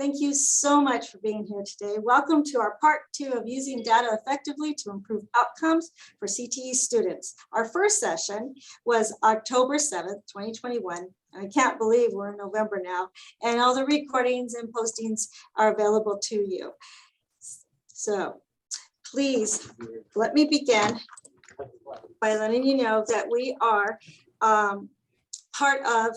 Thank you so much for being here today. Welcome to our part 2 of using data effectively to improve outcomes for CTE students. Our first session was October 7th, 2021. I can't believe we're in November now, and all the recordings and postings are available to you. So please let me begin by letting you know that we are part of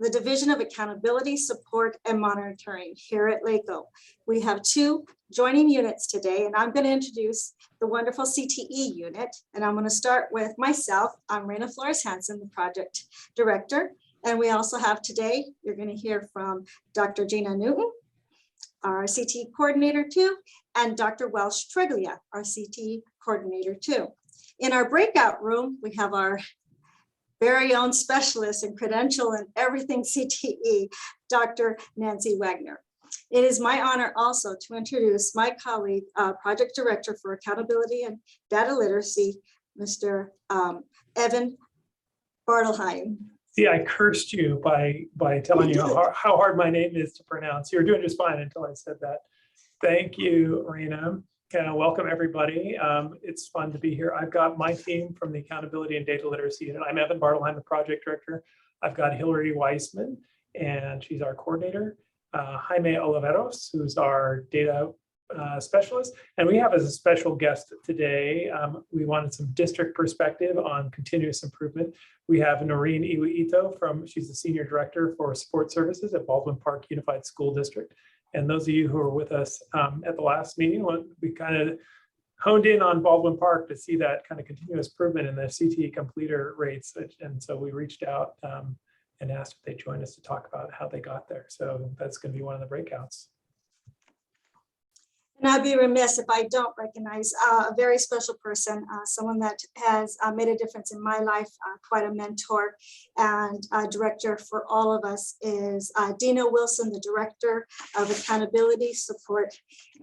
the Division of Accountability, Support, and Monitoring here at LACO. We have 2 joining units today, and I'm going to introduce the wonderful CTE unit. And I'm going to start with myself. I'm Raina Flores-Hansen, the project director. And we also have today, you're going to hear from Dr. Dina Newton, our CTE coordinator too, and Dr. Welsh Treglia, our CTE coordinator too. In our breakout room, we have our very own specialist in credential and everything CTE, Dr. Nancy Wagner. It is my honor also to introduce my colleague, Project Director for Accountability and Data Literacy, Mr. Evan Bartleheim. See, I cursed you by telling you how hard my name is to pronounce. You were doing just fine until I said that. Thank you, Raina. Welcome everybody. It's fun to be here. I've got my team from the Accountability and Data Literacy Unit. I'm Evan Bartleheim, the project director. I've got Hillary Weissman, and she's our coordinator. Jaime Oliveros, who's our data specialist. And we have as a special guest today, we wanted some district perspective on continuous improvement. We have Noreen Iwito she's the senior director for support services at Baldwin Park Unified School District. And those of you who were with us at the last meeting, we kind of honed in on Baldwin Park to see that kind of continuous improvement in the CTE completer rates. And so we reached out and asked if they'd join us to talk about how they got there. So that's going to be one of the breakouts. And I'd be remiss if I don't recognize a very special person, someone that has made a difference in my life, quite a mentor and director for all of us is Dina Wilson, the Director of Accountability, Support,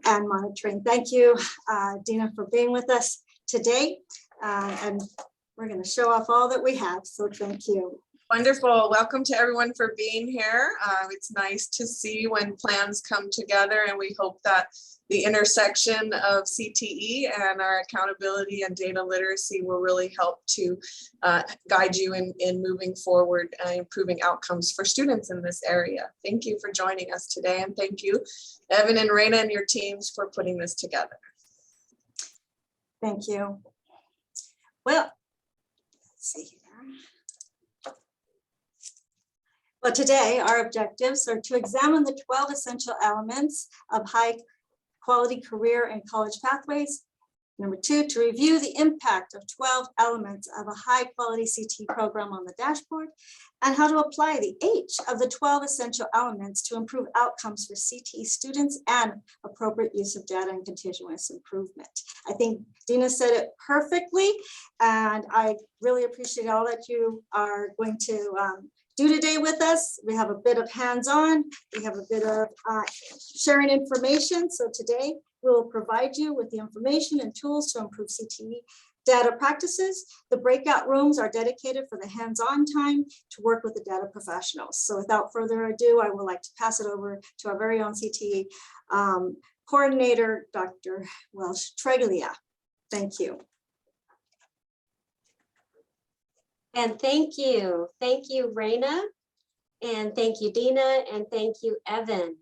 and Monitoring. Thank you, Dina, for being with us today. And we're going to show off all that we have, so thank you. Wonderful. Welcome to everyone for being here. It's nice to see when plans come together, and we hope that the intersection of CTE and our accountability and data literacy will really help to guide you in moving forward and improving outcomes for students in this area. Thank you for joining us today, and thank you, Evan and Raina and your teams for putting this together. Thank you. Well, let's see here. Well, today our objectives are to examine the 12 essential elements of high quality career and college pathways. Number 2, to review the impact of 12 elements of a high quality CTE program on the dashboard and how to apply the H of the 12 essential elements to improve outcomes for CTE students and appropriate use of data and continuous improvement. I think Dina said it perfectly, and I really appreciate all that you are going to do today with us. We have a bit of hands-on, we have a bit of sharing information. So today we will provide you with the information and tools to improve CTE data practices. The breakout rooms are dedicated for the hands-on time to work with the data professionals. So without further ado, I would like to pass it over to our very own CTE coordinator, Dr. Welsh Treglia. Thank you. And thank you, Raina, and thank you, Dina, and thank you, Evan.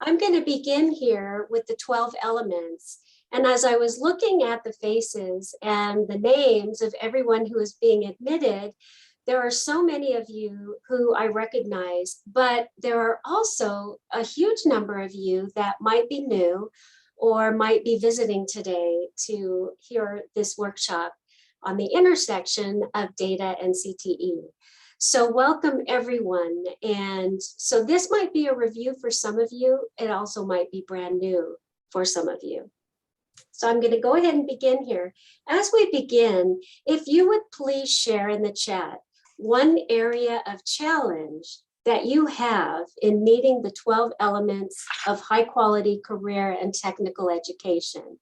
I'm going to begin here with the 12 elements. And as I was looking at the faces and the names of everyone who is being admitted, there are so many of you who I recognize, but there are also a huge number of you that might be new or might be visiting today to hear this workshop on the intersection of data and CTE. So welcome everyone. And so this might be a review for some of you. It also might be brand new for some of you. So I'm going to go ahead and begin here. As we begin, if you would please share in the chat one area of challenge that you have in meeting the 12 elements of high quality career and technical education.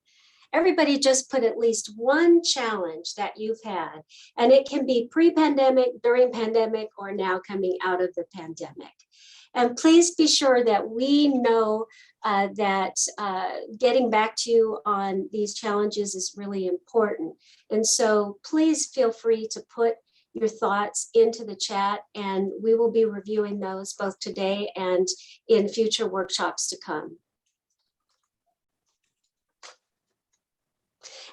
Everybody just put at least one challenge that you've had, and it can be pre-pandemic, during pandemic, or now coming out of the pandemic. And please be sure that we know that getting back to you on these challenges is really important. And so please feel free to put your thoughts into the chat, and we will be reviewing those both today and in future workshops to come.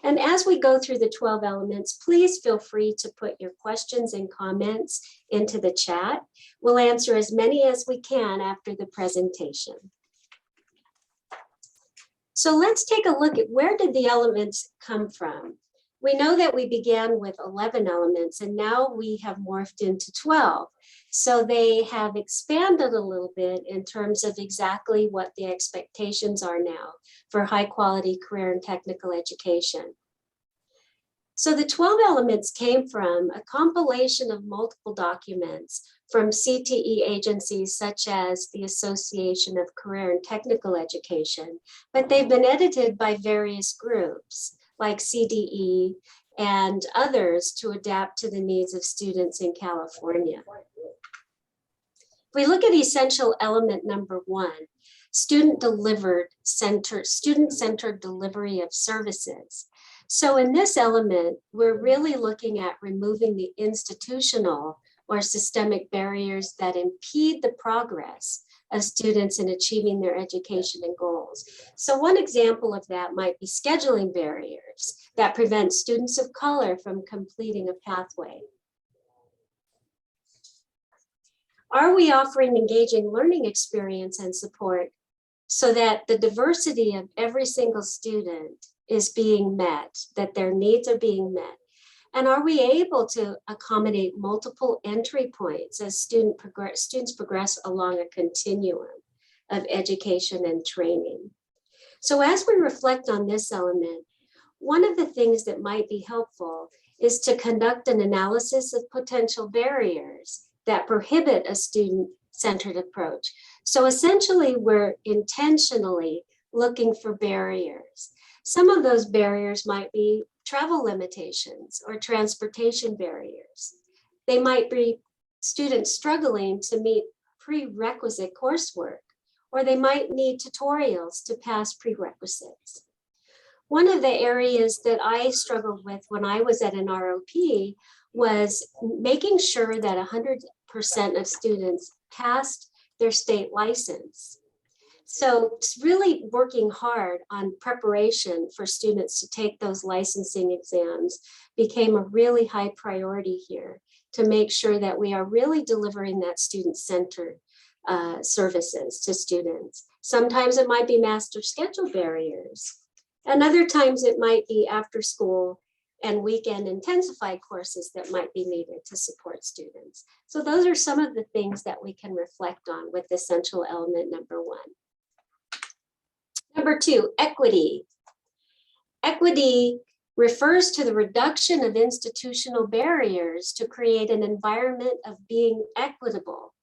And as we go through the 12 elements, please feel free to put your questions and comments into the chat. We'll answer as many as we can after the presentation. So let's take a look at where did the elements come from. We know that we began with 11 elements and now we have morphed into 12. So they have expanded a little bit in terms of exactly what the expectations are now for high quality career and technical education. So the 12 elements came from a compilation of multiple documents from CTE agencies such as the Association of Career and Technical Education, but they've been edited by various groups like CDE and others to adapt to the needs of students in California. If we look at essential element number 1, student-centered delivery of services. So in this element, we're really looking at removing the institutional or systemic barriers that impede the progress of students in achieving their education and goals. So one example of that might be scheduling barriers that prevent students of color from completing a pathway. Are we offering engaging learning experience and support so that the diversity of every single student is being met, that their needs are being met? And are we able to accommodate multiple entry points as students progress along a continuum of education and training? So as we reflect on this element, one of the things that might be helpful is to conduct an analysis of potential barriers that prohibit a student-centered approach. So essentially, we're intentionally looking for barriers. Some of those barriers might be travel limitations or transportation barriers. They might be students struggling to meet prerequisite coursework, or they might need tutorials to pass prerequisites. One of the areas that I struggled with when I was at an ROP was making sure that 100% of students passed their state license. So it's really working hard on preparation for students to take those licensing exams became a really high priority here to make sure that we are really delivering that student-centered services to students. Sometimes it might be master schedule barriers, and other times it might be after school and weekend intensified courses that might be needed to support students. So those are some of the things that we can reflect on with essential element number 1. Number 2, equity. Equity refers to the reduction of institutional barriers to create an environment of being equitable.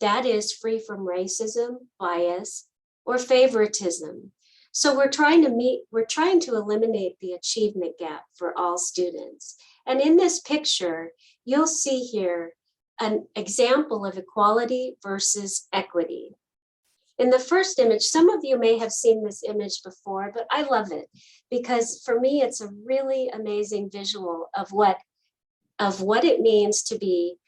That is free from racism, bias, or favoritism. So we're trying to eliminate the achievement gap for all students. And in this picture, you'll see here an example of equality versus equity. In the first image, some of you may have seen this image before, but I love it because for me, it's a really amazing visual of what it means to be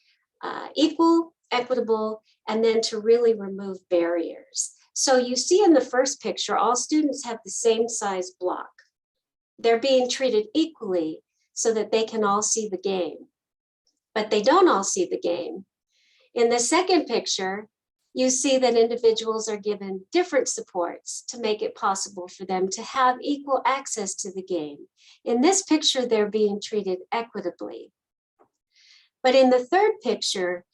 equal, equitable, and then to really remove barriers. So you see in the first picture, all students have the same size block. They're being treated equally so that they can all see the game, but they don't all see the game. In the second picture, you see that individuals are given different supports to make it possible for them to have equal access to the game. In this picture, they're being treated equitably. But in the third picture,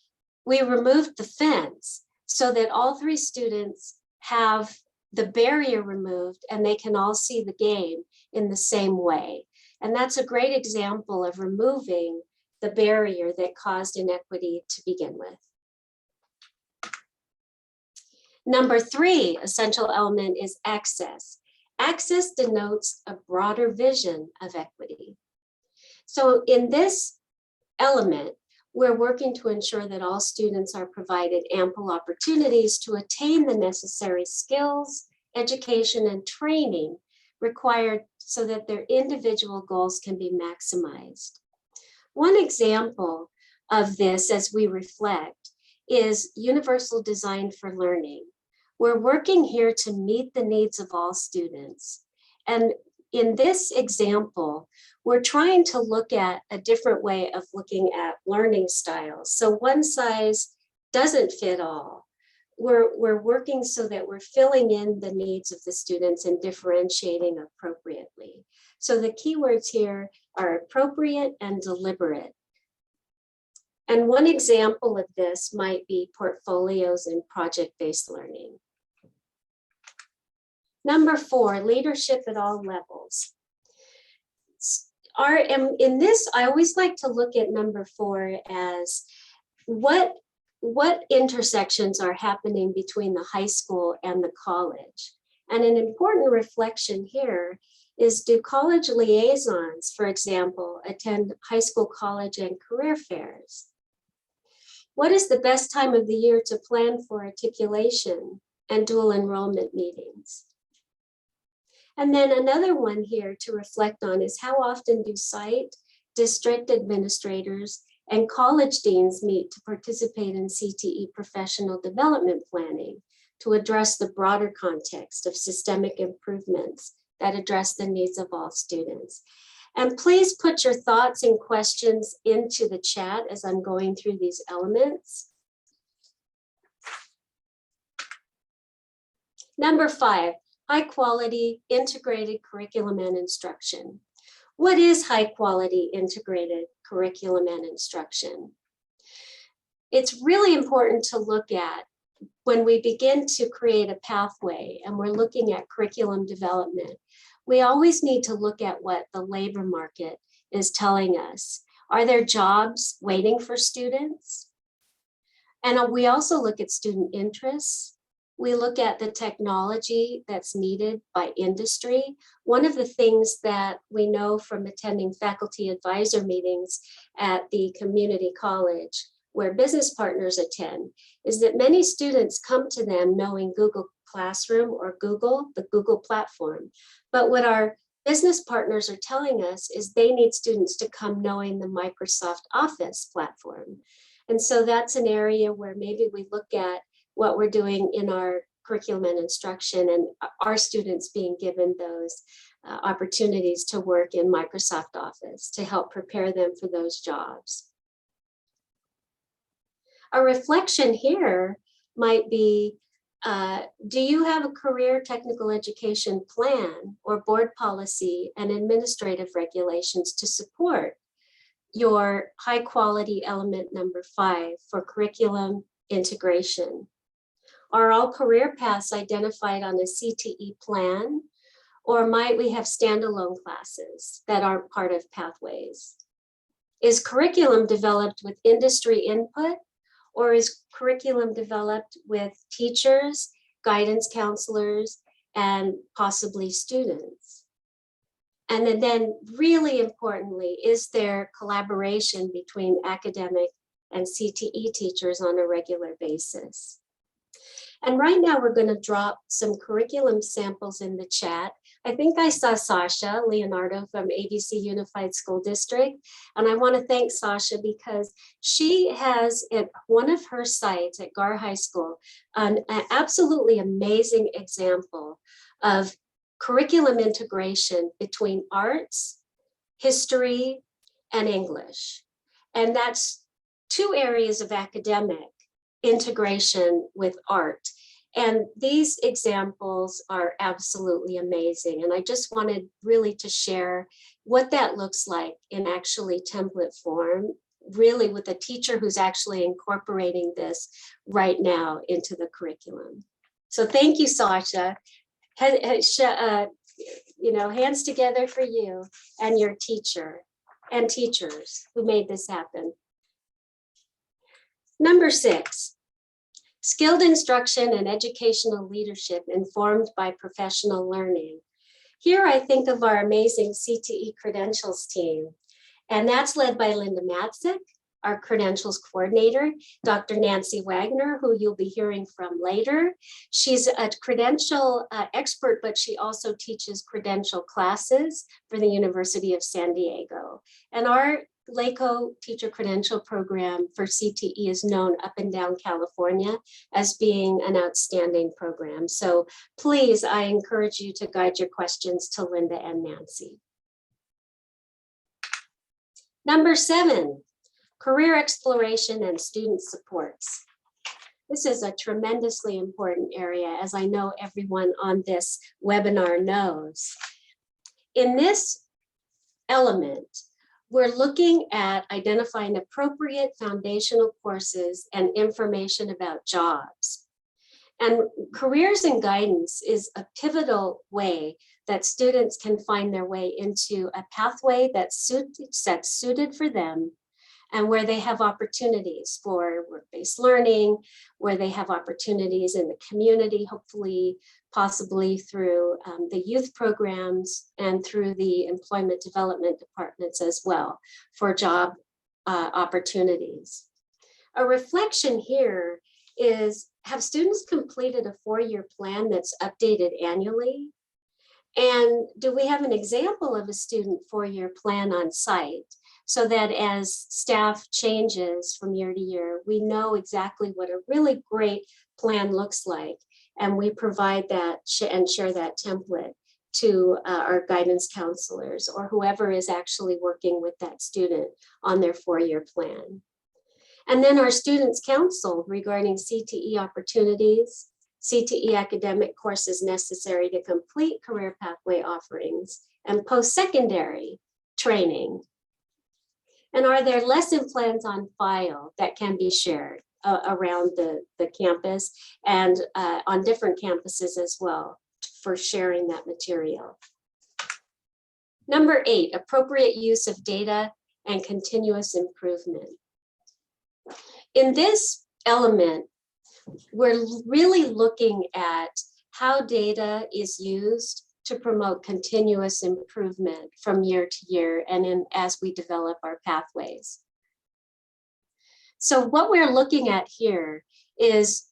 we removed the fence so that all 3 students have the barrier removed and they can all see the game in the same way. And that's a great example of removing the barrier that caused inequity to begin with. Number 3 essential element is access. Access denotes a broader vision of equity. So in this element, we're working to ensure that all students are provided ample opportunities to attain the necessary skills, education, and training required so that their individual goals can be maximized. One example of this as we reflect is universal design for learning. We're working here to meet the needs of all students. And in this example, we're trying to look at a different way of looking at learning styles. So one size doesn't fit all. We're working so that we're filling in the needs of the students and differentiating appropriately. So the keywords here are appropriate and deliberate. And one example of this might be portfolios and project-based learning. Number 4, leadership at all levels. In this, I always like to look at number 4 as what intersections are happening between the high school and the college. And an important reflection here is, do college liaisons, for example, attend high school, college, and career fairs? What is the best time of the year to plan for articulation and dual enrollment meetings? And then another one here to reflect on is, how often do site, district administrators, and college deans meet to participate in CTE professional development planning to address the broader context of systemic improvements that address the needs of all students? And please put your thoughts and questions into the chat as I'm going through these elements. Number 5, high quality integrated curriculum and instruction. What is high quality integrated curriculum and instruction? It's really important to look at when we begin to create a pathway and we're looking at curriculum development. We always need to look at what the labor market is telling us. Are there jobs waiting for students? And we also look at student interests. We look at the technology that's needed by industry. One of the things that we know from attending faculty advisor meetings at the community college where business partners attend is that many students come to them knowing Google Classroom or Google, the Google platform. But what our business partners are telling us is they need students to come knowing the Microsoft Office platform. And so that's an area where maybe we look at what we're doing in our curriculum and instruction and our students being given those opportunities to work in Microsoft Office to help prepare them for those jobs. A reflection here might be, do you have a career technical education plan or board policy and administrative regulations to support your high quality element number 5 for curriculum integration? Are all career paths identified on a CTE plan, or might we have standalone classes that aren't part of pathways? Is curriculum developed with industry input, or is curriculum developed with teachers, guidance counselors, and possibly students? And then really importantly, is there collaboration between academic and CTE teachers on a regular basis? And right now we're going to drop some curriculum samples in the chat. I think I saw Sasha Leonardo from ABC Unified School District. And I want to thank Sasha because she has at one of her sites at Gar High School, an absolutely amazing example of curriculum integration between arts, history, and English. And that's 2 areas of academic integration with art. And these examples are absolutely amazing. And I just wanted really to share what that looks like in actually template form, really with a teacher who's actually incorporating this right now into the curriculum. So thank you, Sasha. Hands together for you and your teacher and teachers who made this happen. Number 6, skilled instruction and educational leadership informed by professional learning. Here I think of our amazing CTE credentials team, and that's led by Linda Matzik, our credentials coordinator, Dr. Nancy Wagner, who you'll be hearing from later. She's a credential expert, but she also teaches credential classes for the University of San Diego. And our LACO teacher credential program for CTE is known up and down California as being an outstanding program. So please, I encourage you to guide your questions to Linda and Nancy. Number 7, career exploration and student supports. This is a tremendously important area, as I know everyone on this webinar knows. In this element, we're looking at identifying appropriate foundational courses and information about jobs. And careers and guidance is a pivotal way that students can find their way into a pathway that's suited for them, and where they have opportunities for work-based learning, where they have opportunities in the community, hopefully, possibly through the youth programs and through the employment development departments as well for job opportunities. A reflection here is, have students completed a 4-year plan that's updated annually? And do we have an example of a student 4-year plan on site, so that as staff changes from year to year, we know exactly what a really great plan looks like, and we provide that and share that template to our guidance counselors or whoever is actually working with that student on their 4-year plan. And then our students counsel regarding CTE opportunities, CTE academic courses necessary to complete career pathway offerings, and post-secondary training. And are there lesson plans on file that can be shared around the campus and on different campuses as well for sharing that material? Number 8, appropriate use of data and continuous improvement. In this element, we're really looking at how data is used to promote continuous improvement from year to year and as we develop our pathways. So what we're looking at here is,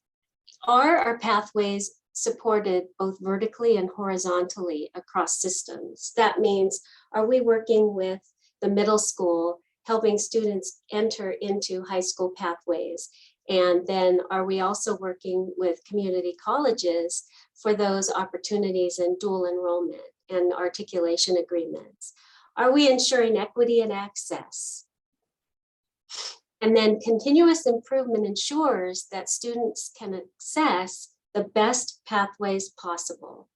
are our pathways supported both vertically and horizontally across systems? That means, are we working with the middle school, helping students enter into high school pathways? And then are we also working with community colleges for those opportunities in dual enrollment and articulation agreements? Are we ensuring equity and access? And then continuous improvement ensures that students can access the best pathways possible.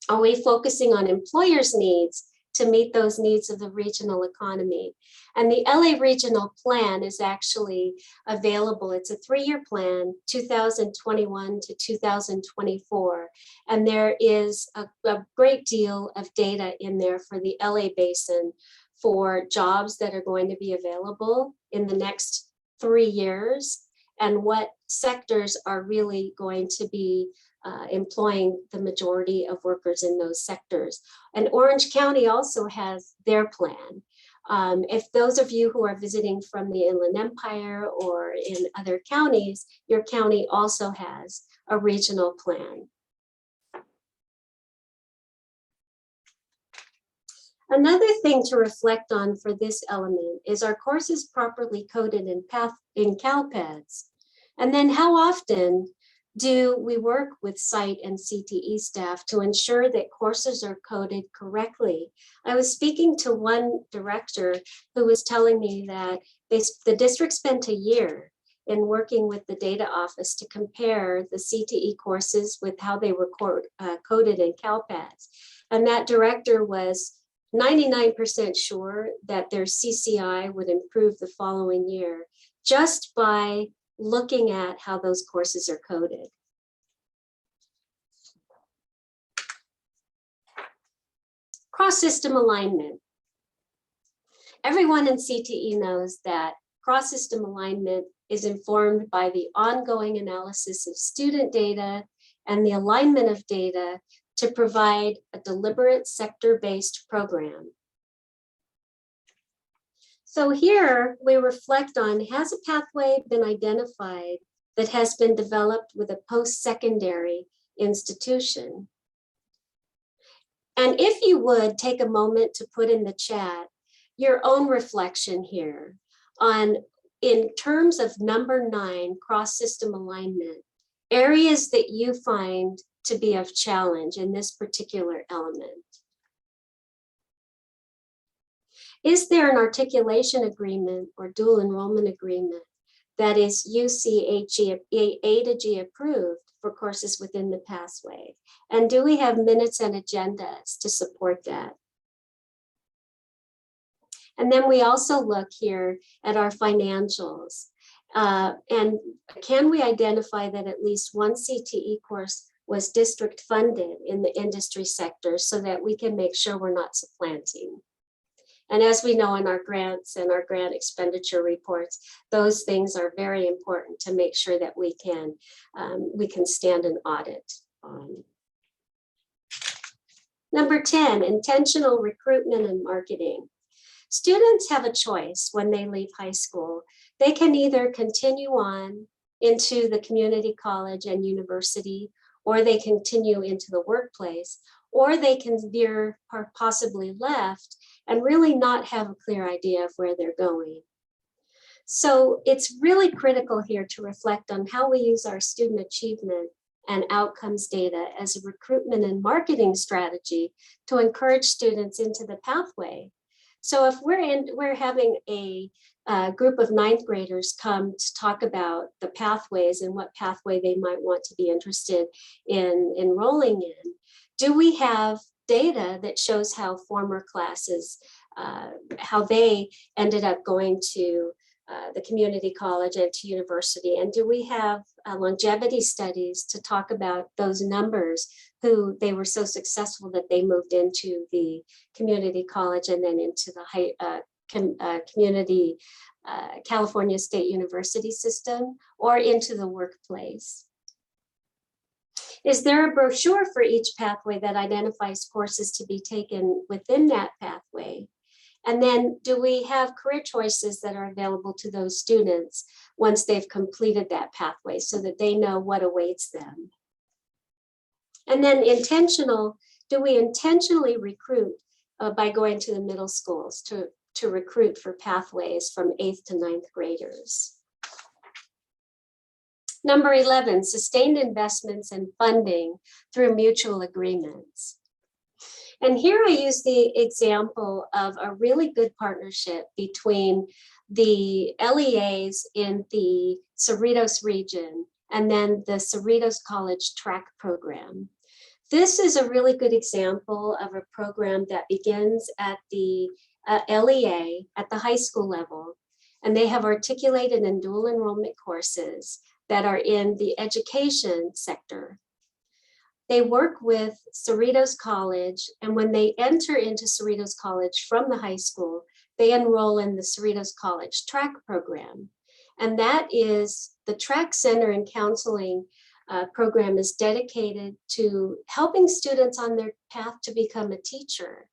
Are we focusing on employers' needs to meet those needs of the regional economy? And the LA Regional Plan is actually available. It's a 3-year plan, 2021 to 2024. And there is a great deal of data in there for the LA Basin for jobs that are going to be available in the next 3 years, and what sectors are really going to be employing the majority of workers in those sectors. And Orange County also has their plan. If those of you who are visiting from the Inland Empire or in other counties, your county also has a regional plan. Another thing to reflect on for this element is, our courses properly coded in CalPads? And then how often do we work with site and CTE staff to ensure that courses are coded correctly? I was speaking to one director who was telling me that the district spent a year in working with the data office to compare the CTE courses with how they were coded in CalPads. And that director was 99% sure that their CCI would improve the following year just by looking at how those courses are coded. Cross-system alignment. Everyone in CTE knows that cross-system alignment is informed by the ongoing analysis of student data and the alignment of data to provide a deliberate sector-based program. So here we reflect on, has a pathway been identified that has been developed with a post-secondary institution? And if you would take a moment to put in the chat your own reflection here on, in terms of number 9, cross-system alignment, areas that you find to be of challenge in this particular element. Is there an articulation agreement or dual enrollment agreement that is UC A to G approved for courses within the pathway? And do we have minutes and agendas to support that? And then we also look here at our financials. And can we identify that at least one CTE course was district funded in the industry sector so that we can make sure we're not supplanting? And as we know in our grants and our grant expenditure reports, those things are very important to make sure that we can stand an audit on. Number 10, intentional recruitment and marketing. Students have a choice when they leave high school. They can either continue on into the community college and university, or they continue into the workplace, or they can veer possibly left and really not have a clear idea of where they're going. So it's really critical here to reflect on how we use our student achievement and outcomes data as a recruitment and marketing strategy to encourage students into the pathway. So if we're having a group of 9th graders come to talk about the pathways and what pathway they might want to be interested in enrolling in, do we have data that shows how former classes, how they ended up going to the community college and to university? And do we have longevity studies to talk about those numbers, who they were so successful that they moved into the community college and then into the community California State University system, or into the workplace? Is there a brochure for each pathway that identifies courses to be taken within that pathway? And then do we have career choices that are available to those students once they've completed that pathway so that they know what awaits them? And then do we intentionally recruit by going to the middle schools to recruit for pathways from 8th to 9th graders? Number 11, sustained investments and funding through mutual agreements. And here I use the example of a really good partnership between the LEAs in the Cerritos region and then the Cerritos College track program. This is a really good example of a program that begins at the LEA at the high school level, and they have articulated and dual enrollment courses that are in the education sector. They work with Cerritos College, and when they enter into Cerritos College from the high school, they enroll in the Cerritos College track program. And that is the track center and counseling program is dedicated to helping students on their path to become a teacher.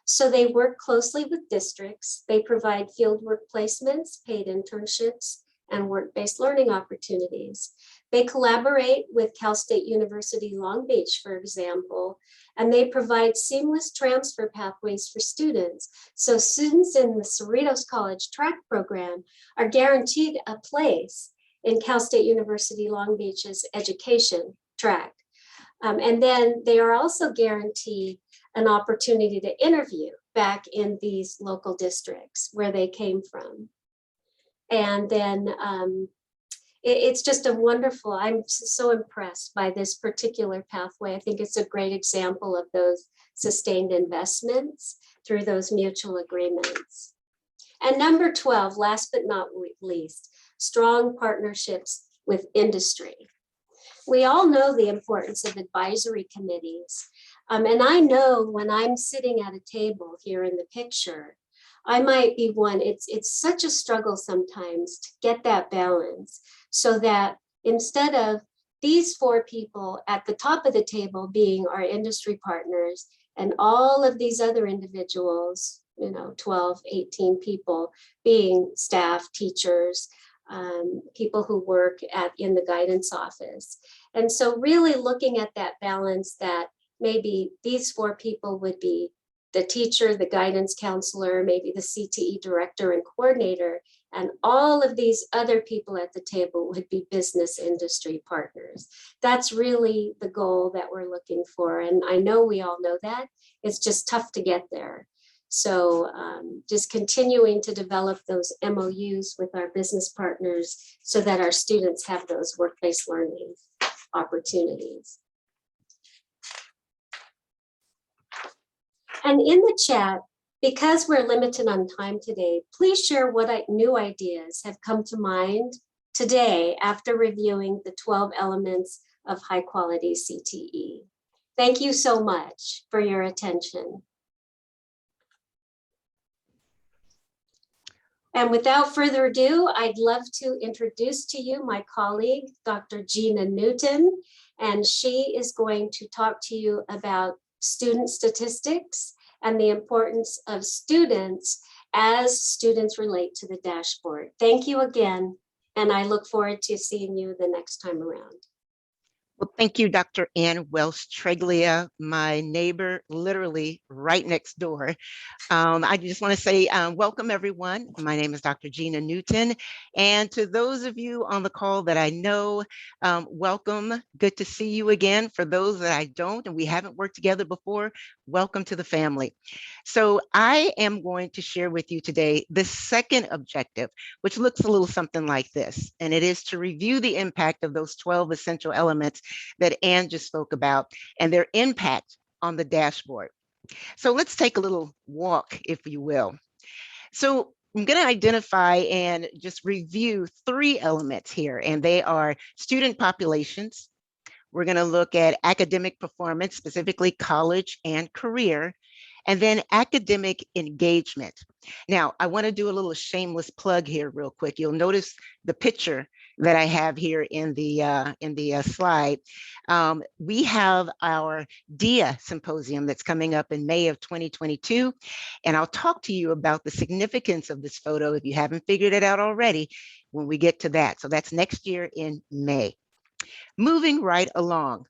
So they work closely with districts. They provide fieldwork placements, paid internships, and work-based learning opportunities. They collaborate with Cal State University Long Beach, for example, and they provide seamless transfer pathways for students. So students in the Cerritos College track program are guaranteed a place in Cal State University Long Beach's education track. And then they are also guaranteed an opportunity to interview back in these local districts where they came from. And then it's just a wonderful, I'm so impressed by this particular pathway. I think it's a great example of those sustained investments through those mutual agreements. And number 12, last but not least, strong partnerships with industry. We all know the importance of advisory committees. And I know when I'm sitting at a table here in the picture, I might be one, it's such a struggle sometimes to get that balance so that instead of these 4 people at the top of the table being our industry partners and all of these other individuals 12, 18 people being staff, teachers, people who work in the guidance office. And so really looking at that balance that maybe these 4 people would be the teacher, the guidance counselor, maybe the CTE director and coordinator, and all of these other people at the table would be business industry partners. That's really the goal that we're looking for. And I know we all know that. It's just tough to get there. So just continuing to develop those MOUs with our business partners so that our students have those work-based learning opportunities. And in the chat, because we're limited on time today, please share what new ideas have come to mind today after reviewing the 12 elements of high quality CTE. Thank you so much for your attention. And without further ado, I'd love to introduce to you my colleague, Dr. Dina Newton, and she is going to talk to you about student statistics and the importance of students as students relate to the dashboard. Thank you again, and I look forward to seeing you the next time around. Well, thank you, Dr. Ann Welch-Treglia, my neighbor, literally right next door. I just want to say welcome, everyone. My name is Dr. Dina Newton. And to those of you on the call that I know, welcome. Good to see you again. For those that I don't and we haven't worked together before, welcome to the family. So I am going to share with you today the second objective, which looks a little something like this. And it is to review the impact of those 12 essential elements that Ann just spoke about and their impact on the dashboard. So let's take a little walk, if you will. So I'm going to identify and just review 3 elements here, and they are student populations. We're going to look at academic performance, specifically college and career, and then academic engagement. Now, I want to do a little shameless plug here real quick. You'll notice the picture that I have here in the slide. We have our DIA Symposium that's coming up in May of 2022, and I'll talk to you about the significance of this photo if you haven't figured it out already when we get to that. So that's next year in May. Moving right along.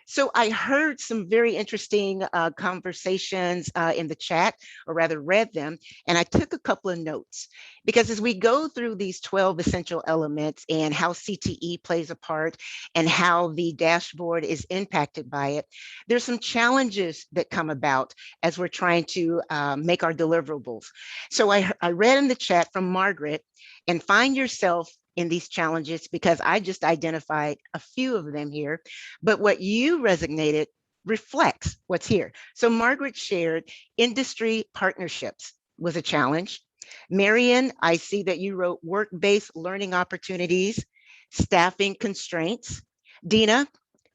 So I heard some very interesting conversations in the chat, or rather read them, and I took a couple of notes because as we go through these 12 essential elements and how CTE plays a part and how the dashboard is impacted by it, there's some challenges that come about as we're trying to make our deliverables. So I read in the chat from Margaret, and find yourself in these challenges because I just identified a few of them here, but what you resonated reflects what's here. So Margaret shared industry partnerships was a challenge. Marian, I see that you wrote work-based learning opportunities, staffing constraints. Dina,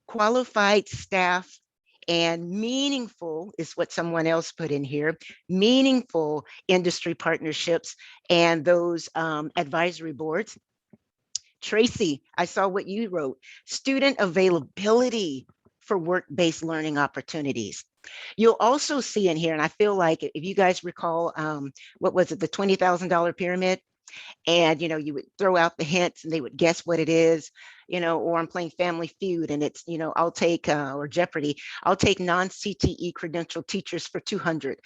qualified staff and meaningful is what someone else put in here, meaningful industry partnerships and those advisory boards. Tracy, I saw what you wrote, student availability for work-based learning opportunities. You'll also see in here, and I feel like if you guys recall, what was it, the $20,000 pyramid? And, you would throw out the hints and they would guess what it is, or I'm playing Family Feud and it's, I'll take, or Jeopardy, I'll take non-CTE credentialed teachers for 200.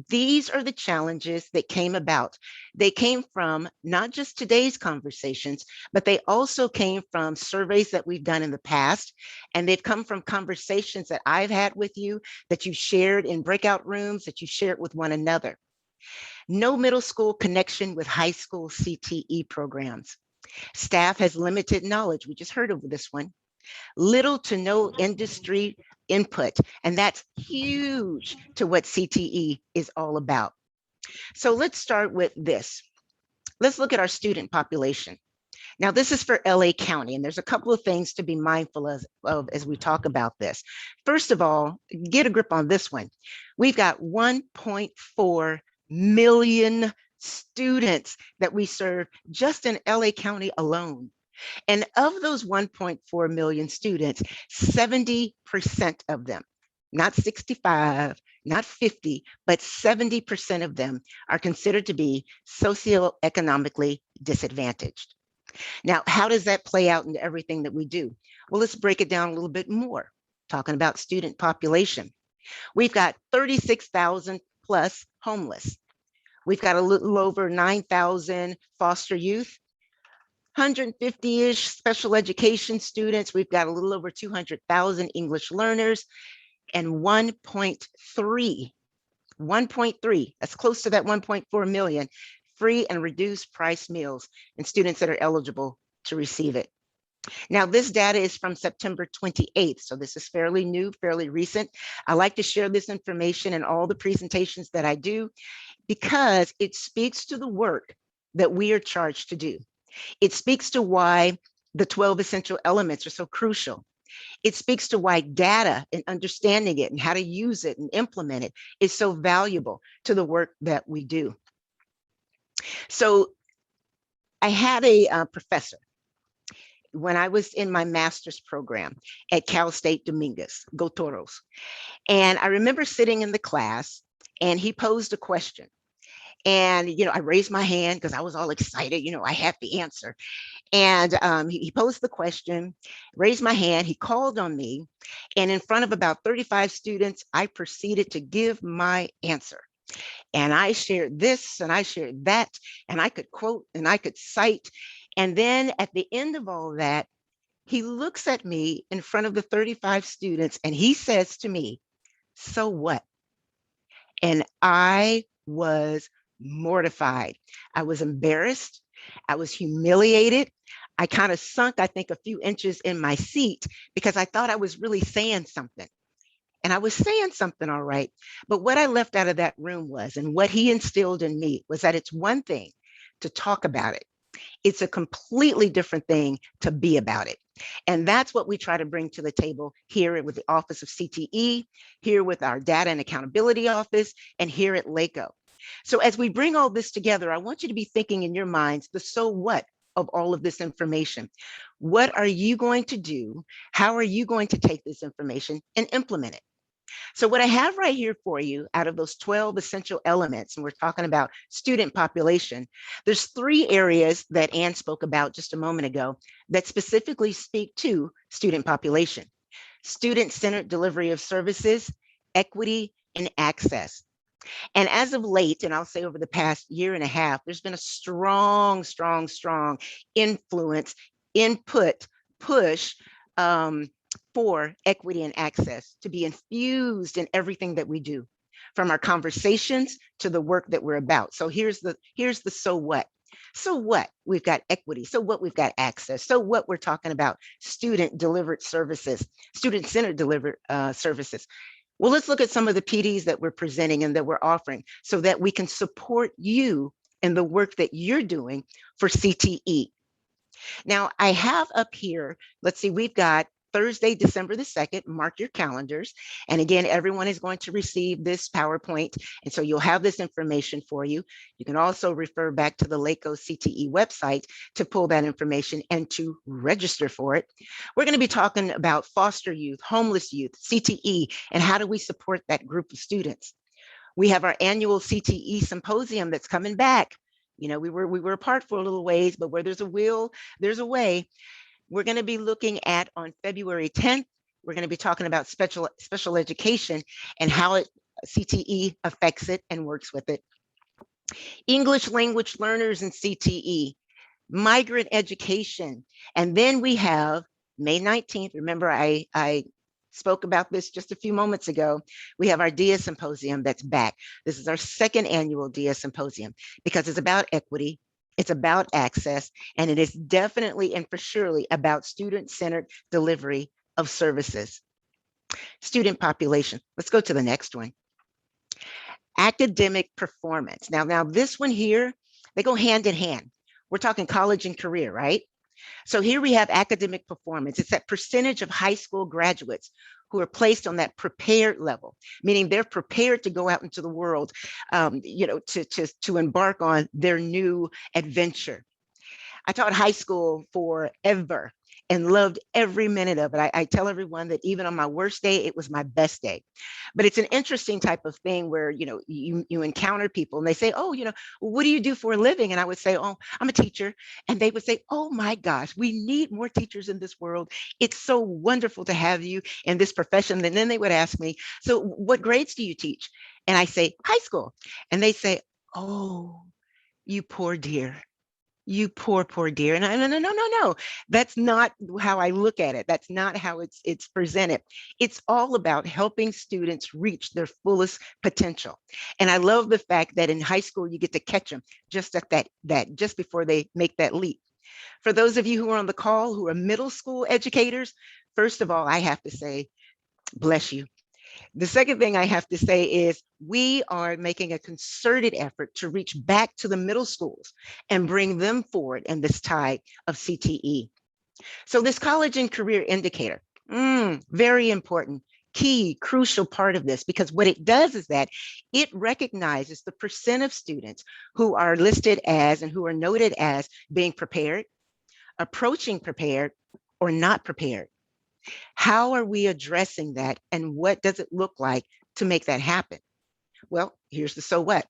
These are the challenges that came about. They came from not just today's conversations, but they also came from surveys that we've done in the past. And they've come from conversations that I've had with you, that you shared in breakout rooms, that you shared with one another. No middle school connection with high school CTE programs. Staff has limited knowledge. We just heard of this one. Little to no industry input. And that's huge to what CTE is all about. So let's start with this. Let's look at our student population. Now, this is for LA County, and there's a couple of things to be mindful of as we talk about this. First of all, get a grip on this one. We've got 1.4 million students that we serve just in LA County alone. And of those 1.4 million students, 70% of them, not 65, not 50, but 70% of them are considered to be socioeconomically disadvantaged. Now, how does that play out into everything that we do? Well, let's break it down a little bit more, talking about student population. We've got 36,000 plus homeless. We've got a little over 9,000 foster youth, 150-ish special education students. We've got a little over 200,000 English learners, and 1.3, that's close to that 1.4 million free and reduced price meals and students that are eligible to receive it. Now, this data is from September 28th, so this is fairly new, fairly recent. I like to share this information in all the presentations that I do because it speaks to the work that we are charged to do. It speaks to why the 12 essential elements are so crucial. It speaks to why data and understanding it and how to use it and implement it is so valuable to the work that we do. So I had a professor when I was in my master's program at Cal State Dominguez, Go Toros. And I remember sitting in the class and he posed a question. And, I raised my hand because I was all excited, I had the answer. And he posed the question, raised my hand, he called on me, and in front of about 35 students, I proceeded to give my answer. And I shared this and I shared that, and I could quote and I could cite. And then at the end of all that, he looks at me in front of the 35 students and he says to me, "So what?" And I was mortified. I was embarrassed. I was humiliated. I kind of sunk, I think, a few inches in my seat because I thought I was really saying something. And I was saying something all right. But what I left out of that room was, and what he instilled in me was that it's one thing to talk about it. It's a completely different thing to be about it. And that's what we try to bring to the table here with the Office of CTE, here with our Data and Accountability Office, and here at LACO. So as we bring all this together, I want you to be thinking in your minds the so what of all of this information. What are you going to do? How are you going to take this information and implement it? So what I have right here for you out of those 12 essential elements, and we're talking about student population, there's 3 areas that Ann spoke about just a moment ago that specifically speak to student population: student-centered delivery of services, equity, and access. And as of late, and I'll say over the past year and a half, there's been a strong influence, input, push for equity and access to be infused in everything that we do, from our conversations to the work that we're about. So here's the so what. So what? We've got equity. So what? We've got access. So what? We're talking about student-delivered services, student-centered delivered services. Well, let's look at some of the PDs that we're presenting and that we're offering so that we can support you in the work that you're doing for CTE. Now, I have up here, let's see, we've got Thursday, December the 2nd, mark your calendars. And again, everyone is going to receive this PowerPoint. And so you'll have this information for you. You can also refer back to the LACO CTE website to pull that information and to register for it. We're going to be talking about foster youth, homeless youth, CTE, and how do we support that group of students. We have our annual CTE Symposium that's coming back. We were apart for a little ways, but where there's a will, there's a way. We're going to be looking at on February 10th, we're going to be talking about special education and how CTE affects it and works with it. English language learners and CTE, migrant education. And then we have May 19th. Remember, I spoke about this just a few moments ago. We have our DIA Symposium that's back. This is our 2nd annual DIA Symposium because it's about equity. It's about access, and it is definitely and for surely about student-centered delivery of services. Student population. Let's go to the next one. Academic performance. Now this one here, they go hand in hand. We're talking college and career, right? So here we have academic performance. It's that percentage of high school graduates who are placed on that prepared level, meaning they're prepared to go out into the world, to embark on their new adventure. I taught high school forever, and loved every minute of it. I tell everyone that even on my worst day, it was my best day. But it's an interesting type of thing where, you encounter people and they say, oh, what do you do for a living? And I would say, oh, I'm a teacher. And they would say, oh my gosh, we need more teachers in this world. It's so wonderful to have you in this profession. And then they would ask me, so what grades do you teach? And I say, high school. And they say, oh, you poor dear. You poor dear. And no. That's not how I look at it. That's not how it's presented. It's all about helping students reach their fullest potential. And I love the fact that in high school, you get to catch them just at that just before they make that leap. For those of you who are on the call who are middle school educators, first of all, I have to say, bless you. The second thing I have to say is we are making a concerted effort to reach back to the middle schools and bring them forward in this tide of CTE. So this college and career indicator, very important, key, crucial part of this, because what it does is that it recognizes the percent of students who are listed as and who are noted as being prepared, approaching prepared, or not prepared. How are we addressing that, and what does it look like to make that happen? Well, here's the so what.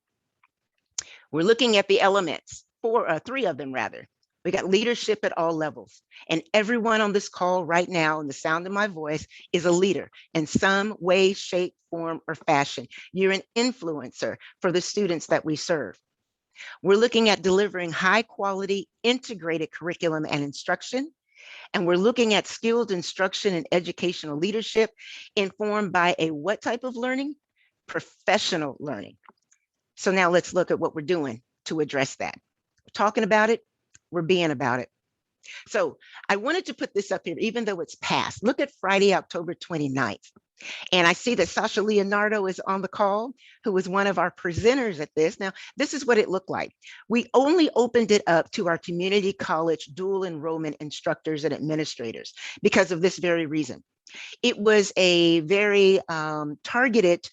We're looking at the elements, three of them rather. We got leadership at all levels, and everyone on this call right now, in the sound of my voice, is a leader in some way, shape, form, or fashion. You're an influencer for the students that we serve. We're looking at delivering high quality integrated curriculum and instruction. And we're looking at skilled instruction and educational leadership informed by a what type of learning? Professional learning. So now let's look at what we're doing to address that. We're talking about it, we're being about it. So I wanted to put this up here, even though it's past. Look at Friday, October 29th. And I see that Sasha Leonardo is on the call, who was one of our presenters at this. Now, this is what it looked like. We only opened it up to our community college dual enrollment instructors and administrators because of this very reason. It was a very targeted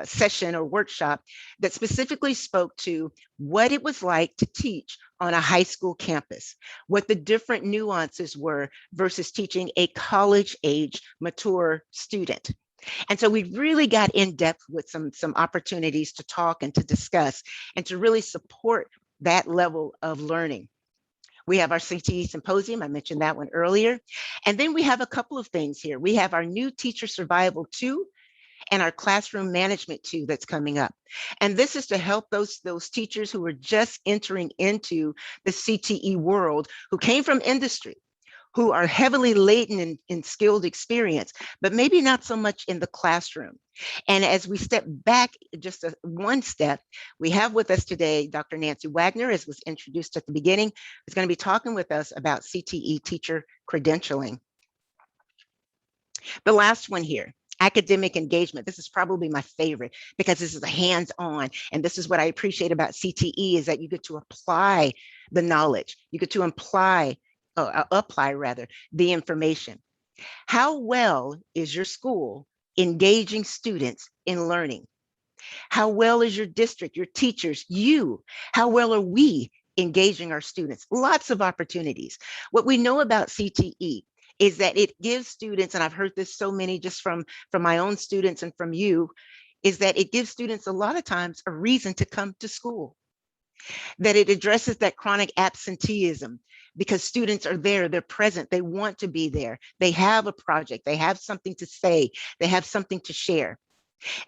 session or workshop that specifically spoke to what it was like to teach on a high school campus, what the different nuances were versus teaching a college age mature student. And so we really got in depth with some opportunities to talk and to discuss and to really support that level of learning. We have our CTE Symposium, I mentioned that one earlier. And then we have a couple of things here. We have our new Teacher Survival 2 and our Classroom Management 2 that's coming up. And this is to help those teachers who are just entering into the CTE world, who came from industry, who are heavily laden in skilled experience, but maybe not so much in the classroom. And as we step back just one step, we have with us today Dr. Nancy Wagner, as was introduced at the beginning, is going to be talking with us about CTE teacher credentialing. The last one here, academic engagement. This is probably my favorite because this is a hands-on, and this is what I appreciate about CTE is that you get to apply the knowledge. You get to apply the information. How well is your school engaging students in learning? How well is your district, your teachers, you? How well are we engaging our students? Lots of opportunities. What we know about CTE is that it gives students, and I've heard this so many just from my own students and from you, is that it gives students a lot of times a reason to come to school. That it addresses that chronic absenteeism because students are there, they're present, they want to be there, they have a project, they have something to say, they have something to share.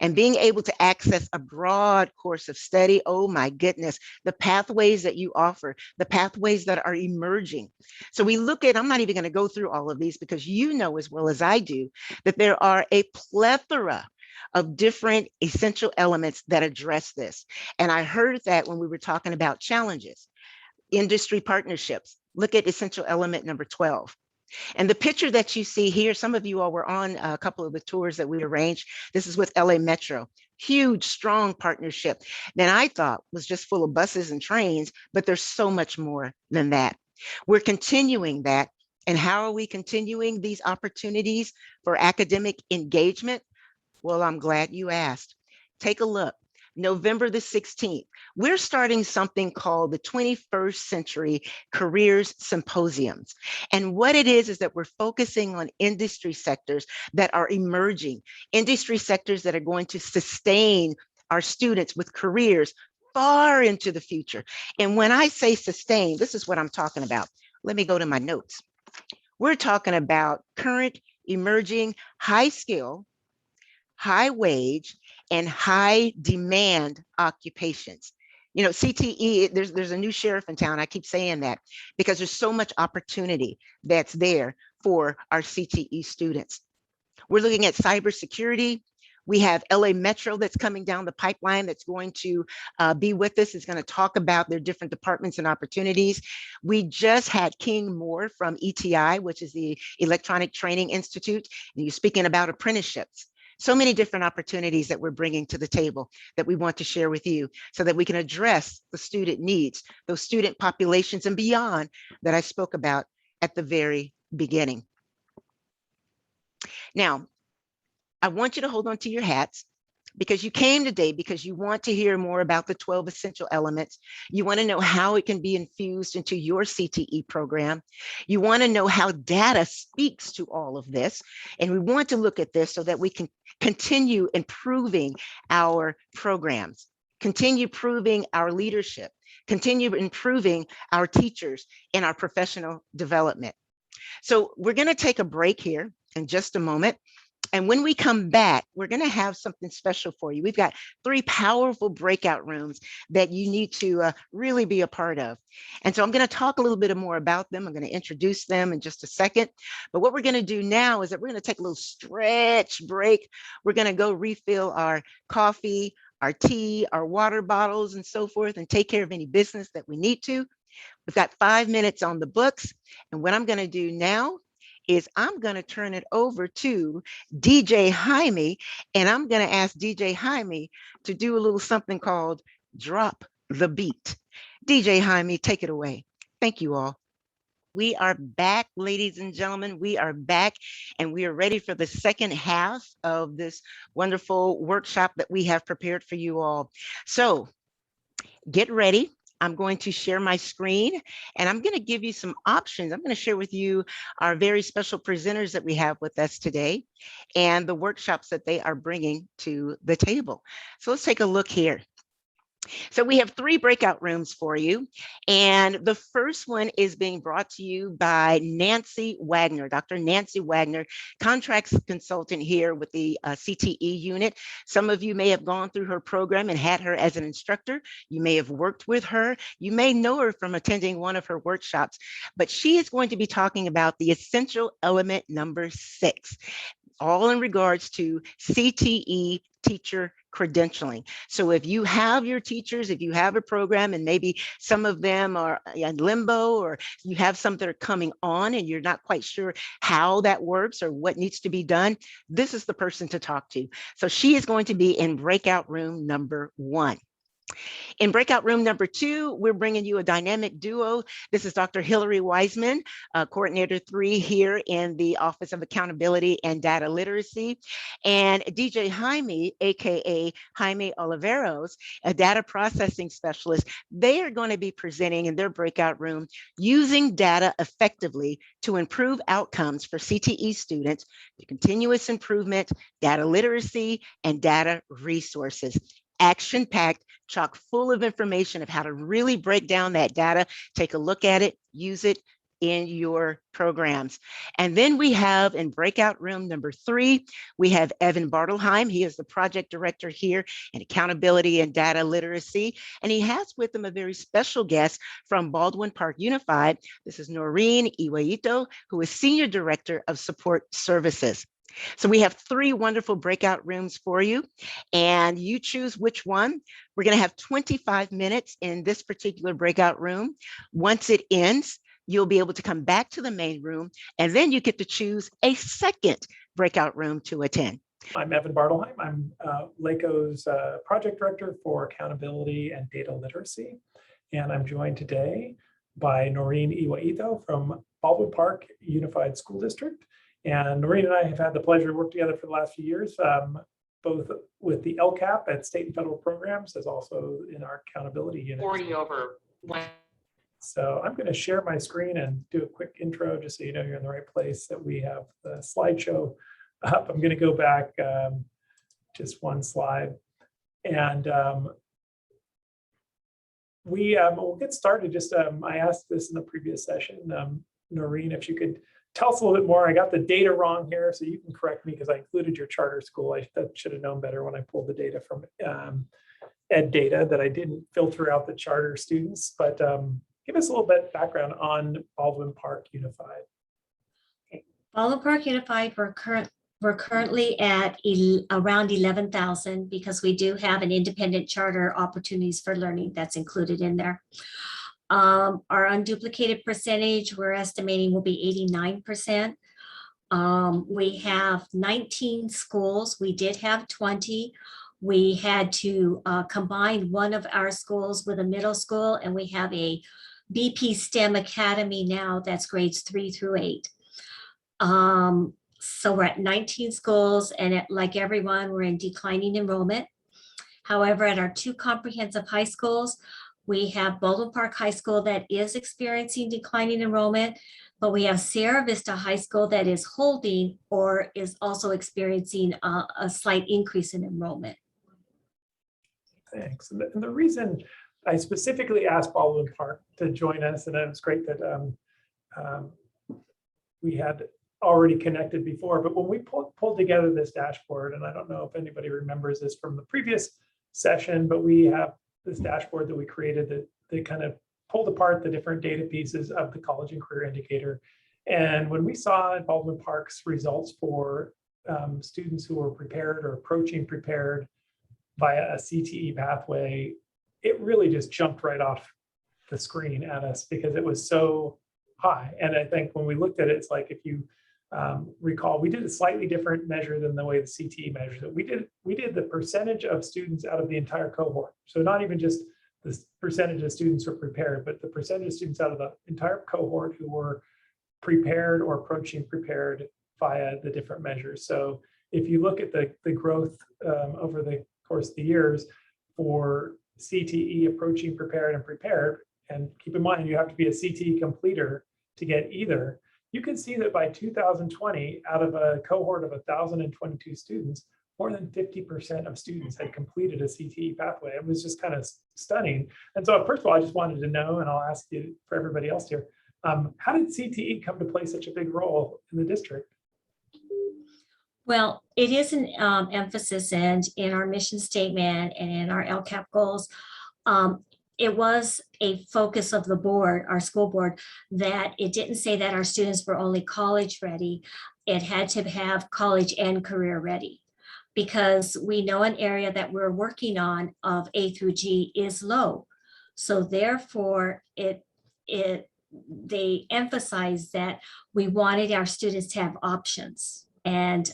And being able to access a broad course of study, oh my goodness, the pathways that you offer, the pathways that are emerging. So we look at, I'm not even going to go through all of these because you know as well as I do that there are a plethora of different essential elements that address this. And I heard that when we were talking about challenges, industry partnerships. Look at essential element number 12. And the picture that you see here, some of you all were on a couple of the tours that we arranged. This is with LA Metro. Huge, strong partnership that I thought was just full of buses and trains, but there's so much more than that. We're continuing that. And how are we continuing these opportunities for academic engagement? Well, I'm glad you asked. Take a look. November the 16th, we're starting something called the 21st Century Careers Symposiums. And what it is that we're focusing on industry sectors that are emerging, industry sectors that are going to sustain our students with careers far into the future. And when I say sustain, this is what I'm talking about. Let me go to my notes. We're talking about current, emerging, high skill, high wage, and high demand occupations. You know, CTE, there's a new sheriff in town. I keep saying that because there's so much opportunity that's there for our CTE students. We're looking at cybersecurity. We have LA Metro that's coming down the pipeline that's going to be with us. It's going to talk about their different departments and opportunities. We just had King Moore from ETI, which is the Electronic Training Institute, and you're speaking about apprenticeships. So many different opportunities that we're bringing to the table that we want to share with you so that we can address the student needs, those student populations and beyond that I spoke about at the very beginning. Now, I want you to hold on to your hats because you came today because you want to hear more about the 12 essential elements. You want to know how it can be infused into your CTE program. You want to know how data speaks to all of this. And we want to look at this so that we can continue improving our programs, continue improving our leadership, continue improving our teachers and our professional development. So we're going to take a break here in just a moment. And when we come back, we're going to have something special for you. We've got 3 powerful breakout rooms that you need to really be a part of. And so I'm going to talk a little bit more about them. I'm going to introduce them in just a second. But what we're going to do now is that we're going to take a little stretch break. We're going to go refill our coffee, our tea, our water bottles, and so forth, and take care of any business that we need to. We've got 5 minutes on the books. And what I'm going to do now is I'm going to turn it over to DJ Jaime, and I'm going to ask DJ Jaime to do a little something called Drop the Beat. DJ Jaime, take it away. Thank you all. We are back, ladies and gentlemen. We are back, and we are ready for the second half of this wonderful workshop that we have prepared for you all. So get ready. I'm going to share my screen and I'm going to give you some options. I'm going to share with you our very special presenters that we have with us today and the workshops that they are bringing to the table. So let's take a look here. So we have 3 breakout rooms for you. And the first one is being brought to you by Nancy Wagner, Dr. Nancy Wagner, contracts consultant here with the CTE unit. Some of you may have gone through her program and had her as an instructor. You may have worked with her. You may know her from attending one of her workshops, but she is going to be talking about the essential element number 6, all in regards to CTE teacher credentialing. So if you have your teachers, if you have a program and maybe some of them are in limbo, or you have some that are coming on and you're not quite sure how that works or what needs to be done, this is the person to talk to. So she is going to be in breakout room number 1. In breakout room number 2, we're bringing you a dynamic duo. This is Dr. Hillary Wiseman, coordinator 3 here in the Office of Accountability and Data Literacy, and DJ Jaime, aka Jaime Oliveros, a data processing specialist. They are going to be presenting in their breakout room using data effectively to improve outcomes for CTE students, the continuous improvement, data literacy, and data resources. Action-packed, chock full of information of how to really break down that data, take a look at it, use it in your programs. And then we have in breakout room number 3, we have Evan Bartleheim. He is the project director here in accountability and data literacy. And he has with him a very special guest from Baldwin Park Unified. This is Noreen Iwaito, who is senior director of support services. So we have 3 wonderful breakout rooms for you, and you choose which one. We're going to have 25 minutes in this particular breakout room. Once it ends, you'll be able to come back to the main room, and then you get to choose a second breakout room to attend. I'm Evan Bartleheim. I'm LACO's project director for accountability and data literacy. And I'm joined today by Noreen Iwaito from Baldwin Park Unified School District. And Noreen and I have had the pleasure to work together for the last few years. both with the LCAP at state and federal programs, as also in our accountability unit. 40 over one. So I'm going to share my screen and do a quick intro, just so you know you're in the right place, that we have the slideshow up. I'm going to go back just one slide. And we'll get started. Just I asked this in the previous session, Noreen, if you could tell us a little bit more. I got the data wrong here, so you can correct me because I included your charter school. I should have known better when I pulled the data from Ed Data, that I didn't filter out the charter students. But give us a little bit background on Baldwin Park Unified. Baldwin Park Unified, we're currently at around 11,000 because we do have an independent charter opportunities for learning that's included in there. Our unduplicated percentage, we're estimating, will be 89%. We have 19 schools. We did have 20. We had to combine one of our schools with a middle school, and we have a BP STEM Academy now that's grades 3 through 8. So we're at 19 schools, and like everyone, we're in declining enrollment. However, at our 2 comprehensive high schools, we have Baldwin Park High School that is experiencing declining enrollment, but we have Sierra Vista High School that is holding or is also experiencing a slight increase in enrollment. Thanks. And the reason I specifically asked Baldwin Park to join us, and it was great that we had already connected before, but when we pulled together this dashboard, and I don't know if anybody remembers this from the previous session, but we have this dashboard that we created that kind of pulled apart the different data pieces of the college and career indicator. And when we saw Baldwin Park's results for students who were prepared or approaching prepared via a CTE pathway, it really just jumped right off the screen at us because it was so high. And I think when we looked at it, it's like, if you recall, we did a slightly different measure than the way the CTE measures it. We did the percentage of students out of the entire cohort. So not even just the percentage of students who are prepared, but the percentage of students out of the entire cohort who were prepared or approaching prepared via the different measures. So if you look at the growth over the course of the years for CTE approaching prepared and prepared, and keep in mind you have to be a CTE completer to get either, you can see that by 2020, out of a cohort of 1,022 students, more than 50% of students had completed a CTE pathway. It was just kind of stunning. And so first of all, I just wanted to know, and I'll ask you for everybody else here, how did CTE come to play such a big role in the district? Well, it is an emphasis, and in our mission statement and in our LCAP goals, it was a focus of the board, our school board, that it didn't say that our students were only college ready. It had to have college and career ready, because we know an area that we're working on of A through G is low. So therefore, they emphasized that we wanted our students to have options, and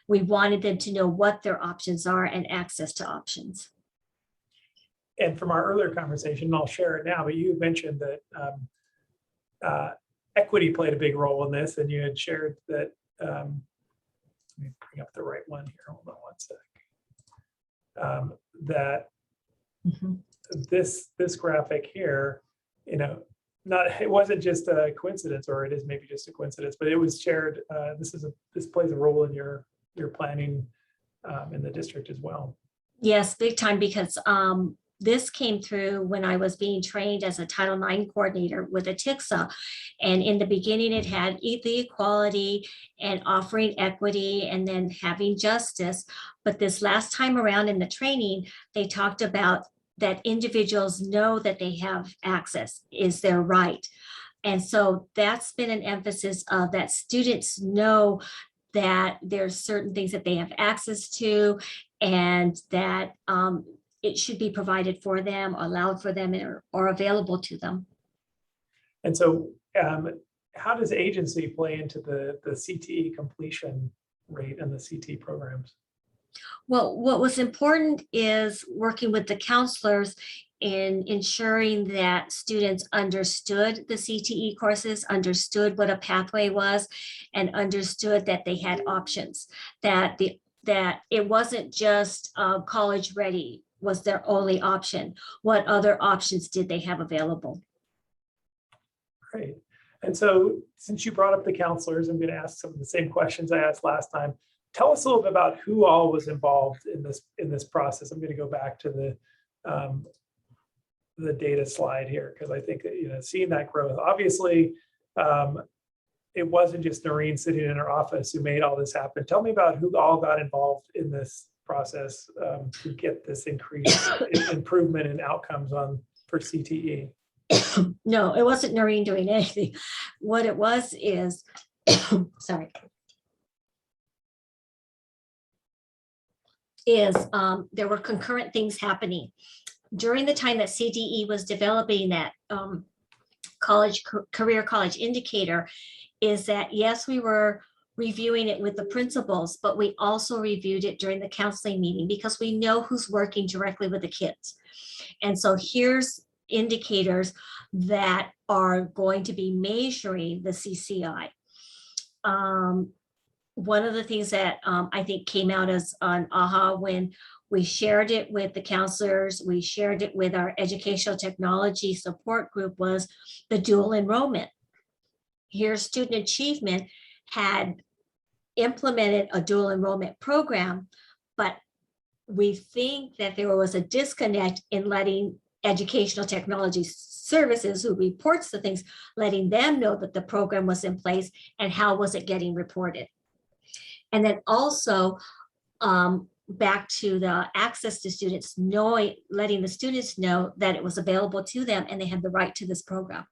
we wanted them to know what their options are and access to options. And from our earlier conversation, and I'll share it now, but you mentioned that equity played a big role in this, and you had shared that, let me bring up the right one here, hold on one sec. That this graphic here, it wasn't just a coincidence, or it is maybe just a coincidence, but it was shared. This plays a role in your planning in the district as well. Yes, big time, because this came through when I was being trained as a Title IX coordinator with a TICSA. And in the beginning, it had the equality and offering equity and then having justice. But this last time around in the training, they talked about that individuals know that they have access, is their right. And so that's been an emphasis of that students know that there's certain things that they have access to, and that it should be provided for them, allowed for them, or available to them. And so how does agency play into the CTE completion rate and the CTE programs? Well, what was important is working with the counselors in ensuring that students understood the CTE courses, understood what a pathway was, and understood that they had options, that that it wasn't just college ready was their only option. What other options did they have available? Great. And so since you brought up the counselors, I'm going to ask some of the same questions I asked last time. Tell us a little bit about who all was involved in this process. I'm going to go back to the data slide here, because I think that, seeing that growth, obviously, it wasn't just Noreen sitting in her office who made all this happen. Tell me about who all got involved in this process to get this increased improvement in outcomes for CTE. No, it wasn't Noreen doing anything. What it was is, sorry, there were concurrent things happening. During the time that CTE was developing that career college indicator, is that yes, we were reviewing it with the principals, but we also reviewed it during the counseling meeting because we know who's working directly with the kids. And so here's indicators that are going to be measuring the CCI. One of the things that I think came out as an aha when we shared it with the counselors, we shared it with our educational technology support group, was the dual enrollment. Here, Student Achievement had implemented a dual enrollment program, but we think that there was a disconnect in letting educational technology services, who reports the things, letting them know that the program was in place and how was it getting reported. And then also back to the access to students, letting the students know that it was available to them and they had the right to this program.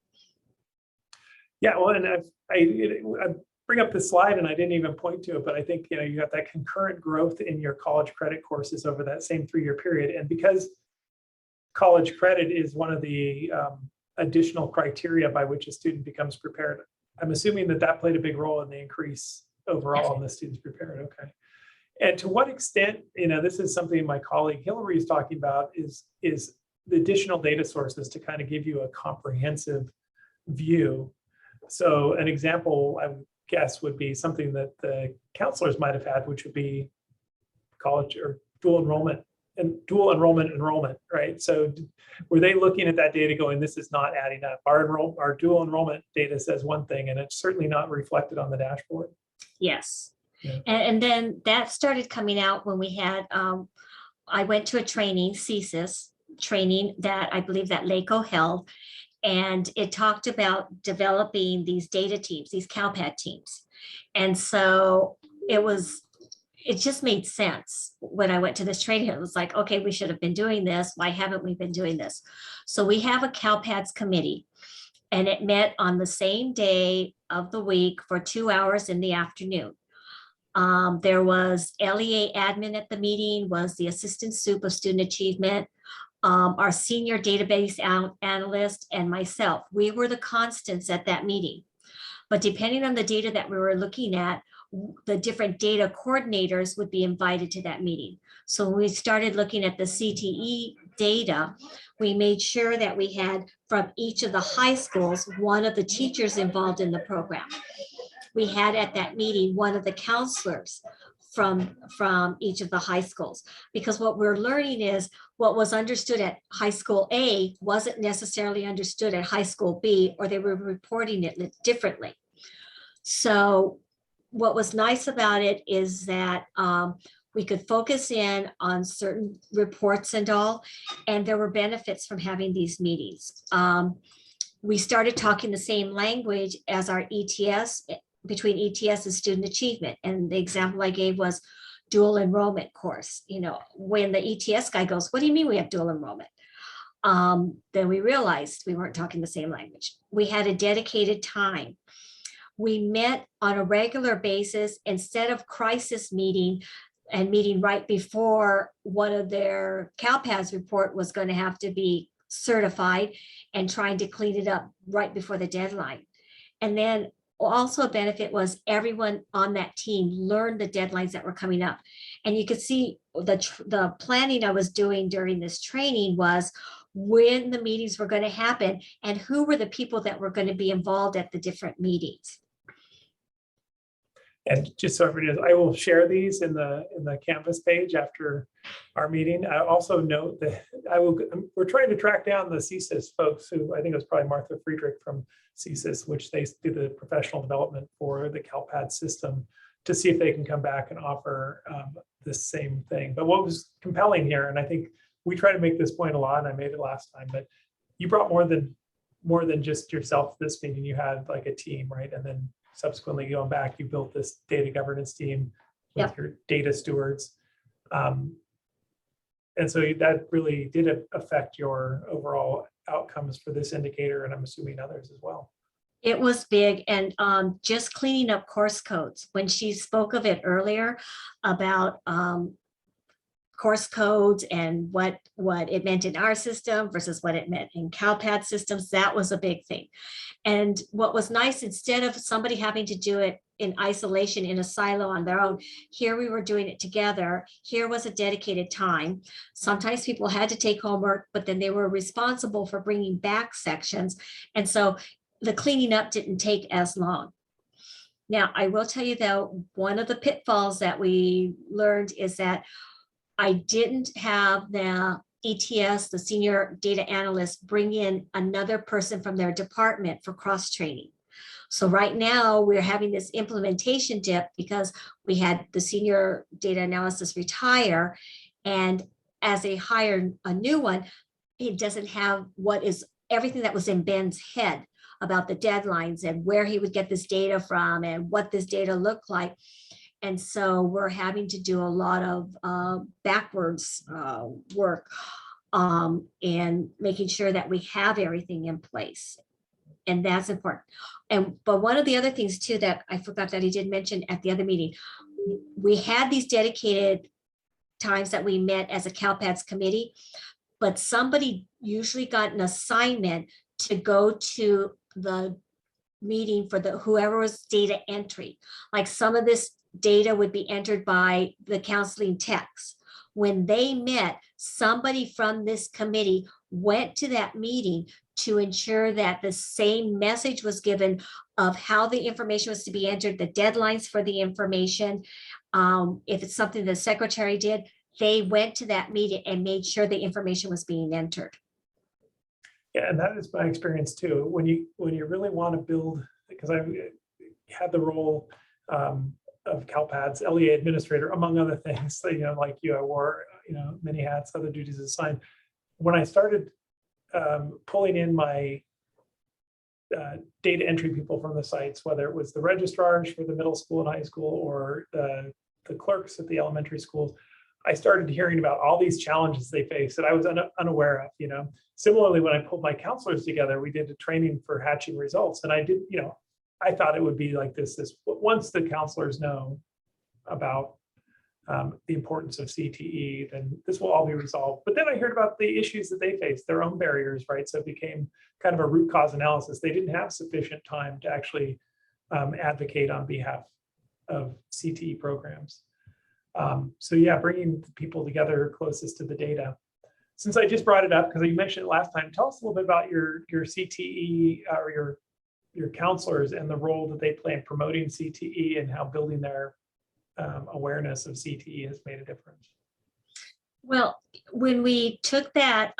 Yeah, well, and I bring up this slide and I didn't even point to it, but I think, you got that concurrent growth in your college credit courses over that same 3-year period. And because college credit is one of the additional criteria by which a student becomes prepared, I'm assuming that played a big role in the increase overall in the students prepared. Okay. And to what extent, this is something my colleague Hillary is talking about, is the additional data sources to kind of give you a comprehensive view. So an example, I would guess, would be something that the counselors might have had, which would be college or dual enrollment, right? So were they looking at that data going, this is not adding up? Our dual enrollment data says one thing, and it's certainly not reflected on the dashboard. Yes. Yeah. And then that started coming out when we had, I went to a training, CSIS training that I believe that LACO held, and it talked about developing these data teams, these CalPAD teams. And so it just made sense when I went to this training. It was like, okay, we should have been doing this. Why haven't we been doing this? So we have a CalPADS committee, and it met on the same day of the week for 2 hours in the afternoon. There was LEA admin at the meeting, was the assistant soup of student achievement, our senior database analyst, and myself. We were the constants at that meeting. But depending on the data that we were looking at, the different data coordinators would be invited to that meeting. So when we started looking at the CTE data, we made sure that we had from each of the high schools, one of the teachers involved in the program. We had at that meeting one of the counselors from each of the high schools, because what we're learning is what was understood at high school A wasn't necessarily understood at high school B, or they were reporting it differently. So what was nice about it is that we could focus in on certain reports and all, and there were benefits from having these meetings. We started talking the same language as our ETS, between ETS and student achievement. And the example I gave was dual enrollment course. When the ETS guy goes, what do you mean we have dual enrollment? Then we realized we weren't talking the same language. We had a dedicated time. We met on a regular basis instead of crisis meeting and meeting right before one of their CalPADS report was going to have to be certified, and trying to clean it up right before the deadline. And then also a benefit was everyone on that team learned the deadlines that were coming up. And you could see the planning I was doing during this training was when the meetings were going to happen and who were the people that were going to be involved at the different meetings. And just so everybody knows, I will share these in the Canvas page after our meeting. I also note that we're trying to track down the CSIS folks who, I think it was probably Martha Friedrich from CSIS, which they do the professional development for the CalPAD system, to see if they can come back and offer the same thing. But what was compelling here, and I think we try to make this point a lot, and I made it last time, but you brought more than just yourself this meeting. You had like a team, right? And then subsequently going back, you built this data governance team with your data stewards. And so that really did affect your overall outcomes for this indicator, and I'm assuming others as well. It was big, and just cleaning up course codes. When she spoke of it earlier about course codes and what it meant in our system versus what it meant in CalPAD systems, that was a big thing. And what was nice, instead of somebody having to do it in isolation in a silo on their own, here we were doing it together. Here was a dedicated time. Sometimes people had to take homework, but then they were responsible for bringing back sections. And so the cleaning up didn't take as long. Now, I will tell you though, one of the pitfalls that we learned is that I didn't have the ETS, the senior data analyst, bring in another person from their department for cross training. So right now we're having this implementation dip because we had the senior data analysis retire, and as they hire a new one, it doesn't have what is everything that was in Ben's head about the deadlines and where he would get this data from and what this data looked like. And so we're having to do a lot of backwards work and making sure that we have everything in place. And that's important. But one of the other things too that I forgot that he did mention at the other meeting, we had these dedicated times that we met as a CalPADS committee, but somebody usually got an assignment to go to the meeting for whoever was data entry. Like some of this data would be entered by the counseling techs. When they met, somebody from this committee went to that meeting to ensure that the same message was given of how the information was to be entered, the deadlines for the information. If it's something the secretary did, they went to that meeting and made sure the information was being entered. Yeah, and that is my experience too. When you really want to build, because I had the role of CalPADS LEA administrator, among other things. So, like you, I wore many hats, other duties assigned. When I started pulling in my data entry people from the sites, whether it was the registrars for the middle school and high school or the clerks at the elementary schools, I started hearing about all these challenges they face that I was unaware of. Similarly, when I pulled my counselors together, we did a training for hatching results, and I did, I thought it would be like this once the counselors know about the importance of CTE, then this will all be resolved. But then I heard about the issues that they faced, their own barriers, right? So it became kind of a root cause analysis. They didn't have sufficient time to actually advocate on behalf of CTE programs. So yeah, bringing people together closest to the data. Since I just brought it up, because you mentioned it last time, tell us a little bit about your CTE or your counselors and the role that they play in promoting CTE and how building their awareness of CTE has made a difference. Well, when we took that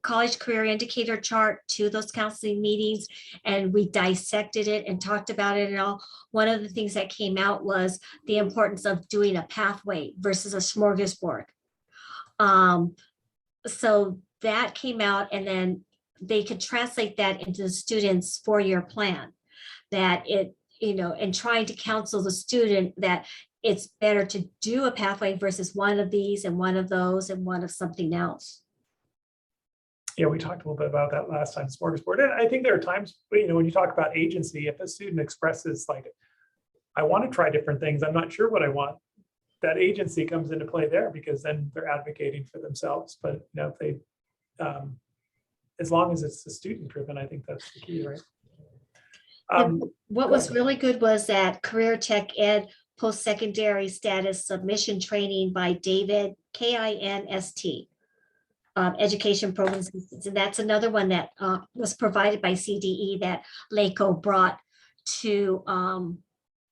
college career indicator chart to those counseling meetings and we dissected it and talked about it and all, one of the things that came out was the importance of doing a pathway versus a smorgasbord. So that came out, and then they could translate that into the student's 4-year plan, that it, and trying to counsel the student that it's better to do a pathway versus one of these and one of those and one of something else. Yeah, we talked a little bit about that last time, smorgasbord. And I think there are times, when you talk about agency, if a student expresses like, I want to try different things, I'm not sure what I want, that agency comes into play there, because then they're advocating for themselves. But if they, as long as it's the student driven, I think that's the key, right? What was really good was that Career Tech Ed post-secondary status submission training by David, KINST, Education Programs. And that's another one that was provided by CDE that LACO brought to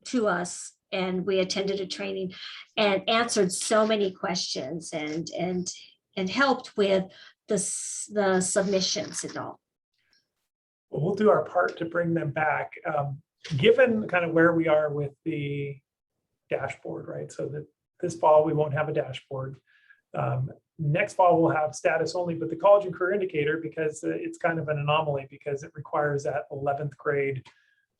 to us, and we attended a training and answered so many questions and helped with the submissions and all. Well, we'll do our part to bring them back. Given kind of where we are with the dashboard, right? So that this fall, we won't have a dashboard. Next fall, we'll have status only, but the college and career indicator, because it's kind of an anomaly because it requires that 11th grade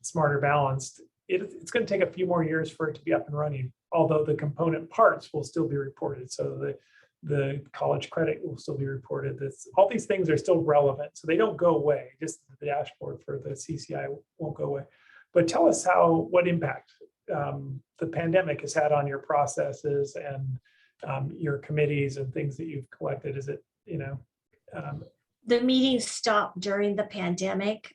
smarter balanced. It's going to take a few more years for it to be up and running, although the component parts will still be reported. So the college credit will still be reported. All these things are still relevant, so they don't go away. Just the dashboard for the CCI won't go away. But tell us what impact the pandemic has had on your processes and your committees and things that you've collected. Is it, the meetings stopped during the pandemic.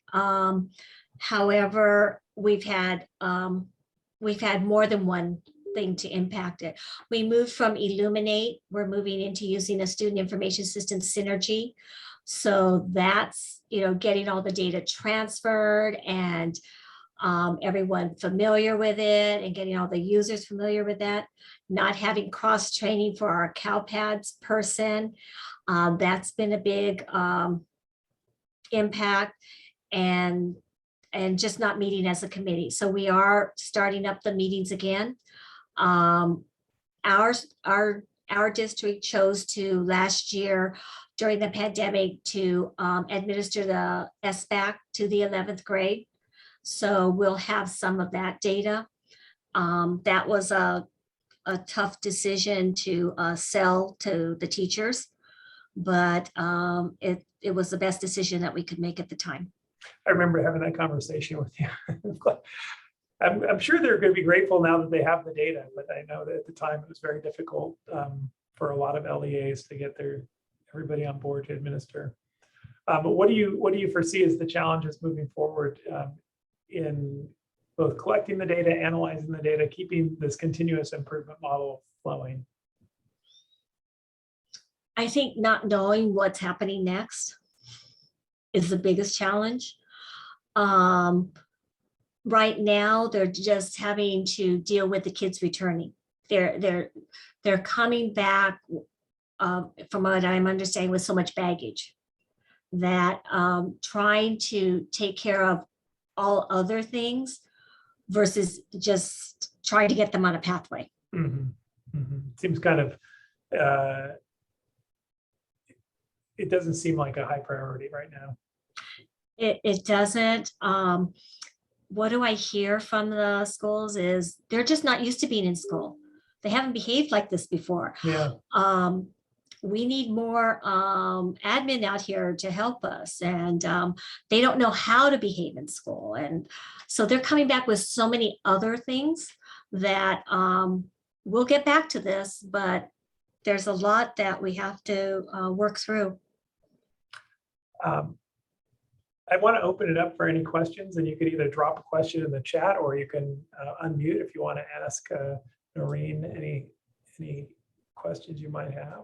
However, we've had more than one thing to impact it. We moved from Illuminate, we're moving into using a student information system, Synergy. So that's, getting all the data transferred and everyone familiar with it and getting all the users familiar with that. Not having cross training for our CalPads person. That's been a big impact, and just not meeting as a committee. So we are starting up the meetings again. Our district chose to last year during the pandemic to administer the SBAC to the 11th grade. So we'll have some of that data. That was a tough decision to sell to the teachers, but it was the best decision that we could make at the time. I remember having that conversation with you. I'm sure they're going to be grateful now that they have the data, but I know that at the time it was very difficult for a lot of LEAs to get everybody on board to administer. But what do you foresee as the challenges moving forward in both collecting the data, analyzing the data, keeping this continuous improvement model flowing? I think not knowing what's happening next is the biggest challenge. Right now, they're just having to deal with the kids returning. They're coming back, from what I'm understanding, with so much baggage that trying to take care of all other things versus just trying to get them on a pathway. Mm-hmm. Mm-hmm. Seems kind of, it doesn't seem like a high priority right now. It doesn't. What do I hear from the schools is they're just not used to being in school. They haven't behaved like this before. Yeah. We need more admin out here to help us, and they don't know how to behave in school. And so they're coming back with so many other things that we'll get back to this, but there's a lot that we have to work through. I want to open it up for any questions, and you could either drop a question in the chat or you can unmute if you want to ask Noreen any questions you might have.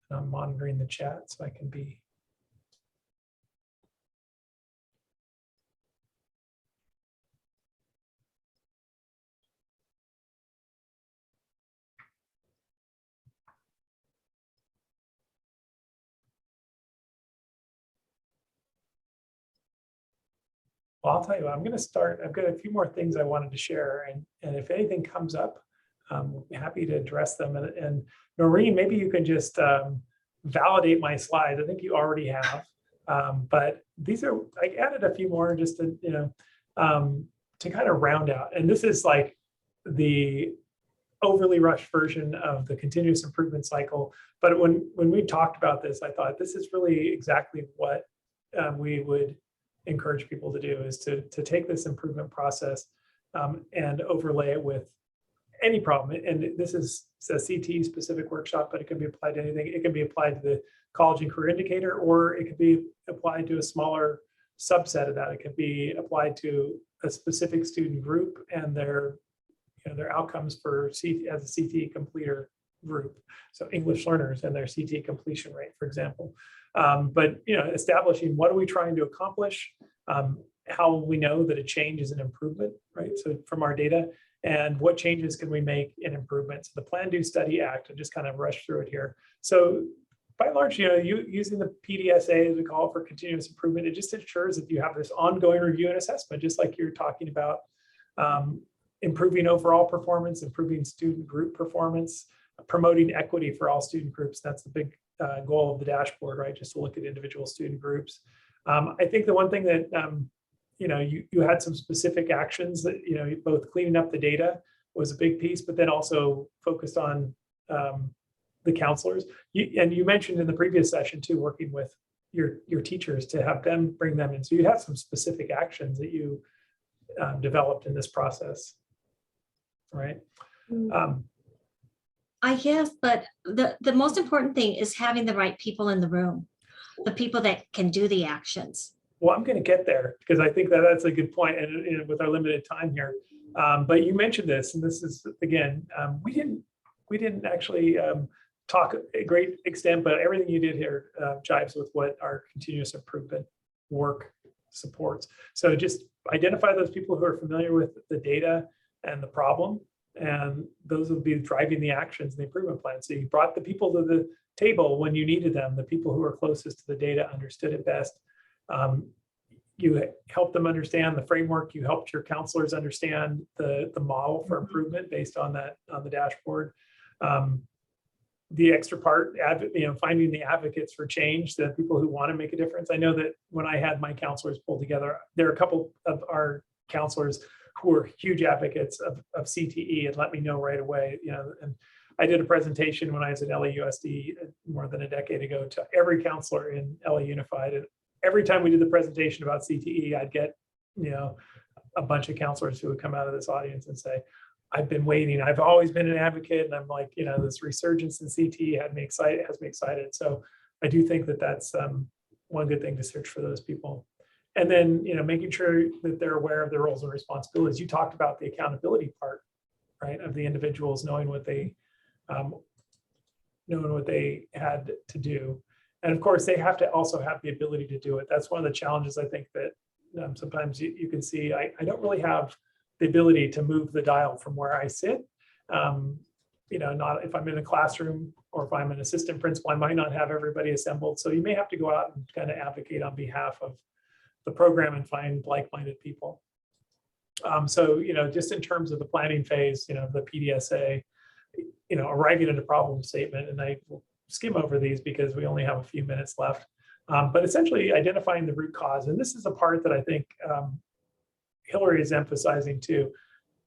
I'm monitoring the chat so I can be. Well, I'll tell you what, I'm going to start. I've got a few more things I wanted to share, and if anything comes up, I'm happy to address them. And Noreen, maybe you can just validate my slides. I think you already have, but these are, I added a few more just to, to kind of round out. And this is like the overly rushed version of the continuous improvement cycle. But when we talked about this, I thought this is really exactly what we would encourage people to do, is to take this improvement process and overlay it with any problem. And this is a CTE specific workshop, but it can be applied to anything. It can be applied to the college and career indicator, or it could be applied to a smaller subset of that. It could be applied to a specific student group and their outcomes for CTE as a CTE completer group. So English learners and their CTE completion rate, for example. But establishing what are we trying to accomplish, how we know that a change is an improvement, right? So from our data, and what changes can we make in improvements? The Plan, Do, Study Act, I'll just kind of rush through it here. So by and large, using the PDSA, as we call it, for continuous improvement, it just ensures that you have this ongoing review and assessment, just like you're talking about improving overall performance, improving student group performance, promoting equity for all student groups. That's the big goal of the dashboard, right? Just to look at individual student groups. I think the one thing that you had some specific actions that, both cleaning up the data was a big piece, but then also focused on the counselors. And you mentioned in the previous session too, working with your teachers to have them bring them in. So you have some specific actions that you developed in this process, right? I guess, but the most important thing is having the right people in the room, the people that can do the actions. Well, I'm going to get there because I think that that's a good point, and with our limited time here. But you mentioned this, and this is again, we didn't actually talk a great extent, but everything you did here jives with what our continuous improvement work supports. So just identify those people who are familiar with the data and the problem, and those will be driving the actions and the improvement plan. So you brought the people to the table when you needed them. The people who are closest to the data understood it best. You helped them understand the framework. You helped your counselors understand the model for improvement based on that, on the dashboard. The extra part, finding the advocates for change, the people who want to make a difference. I know that when I had my counselors pulled together, there are a couple of our counselors who are huge advocates of CTE and let me know right away. And I did a presentation when I was at LAUSD more than a decade ago to every counselor in LA Unified. And every time we did the presentation about CTE, I'd get, a bunch of counselors who would come out of this audience and say, I've been waiting. I've always been an advocate. And I'm like, this resurgence in CTE has me excited. So I do think that that's one good thing to search for those people. And then, making sure that they're aware of their roles and responsibilities. You talked about the accountability part, right, of the individuals knowing what they had to do. And of course, they have to also have the ability to do it. That's one of the challenges I think that sometimes you can see. I don't really have the ability to move the dial from where I sit. Not if I'm in a classroom or if I'm an assistant principal, I might not have everybody assembled. So you may have to go out and kind of advocate on behalf of the program and find like-minded people. Just in terms of the planning phase, the PDSA, arriving at a problem statement, and I will skim over these because we only have a few minutes left, but essentially identifying the root cause. And this is a part that I think Hillary is emphasizing too.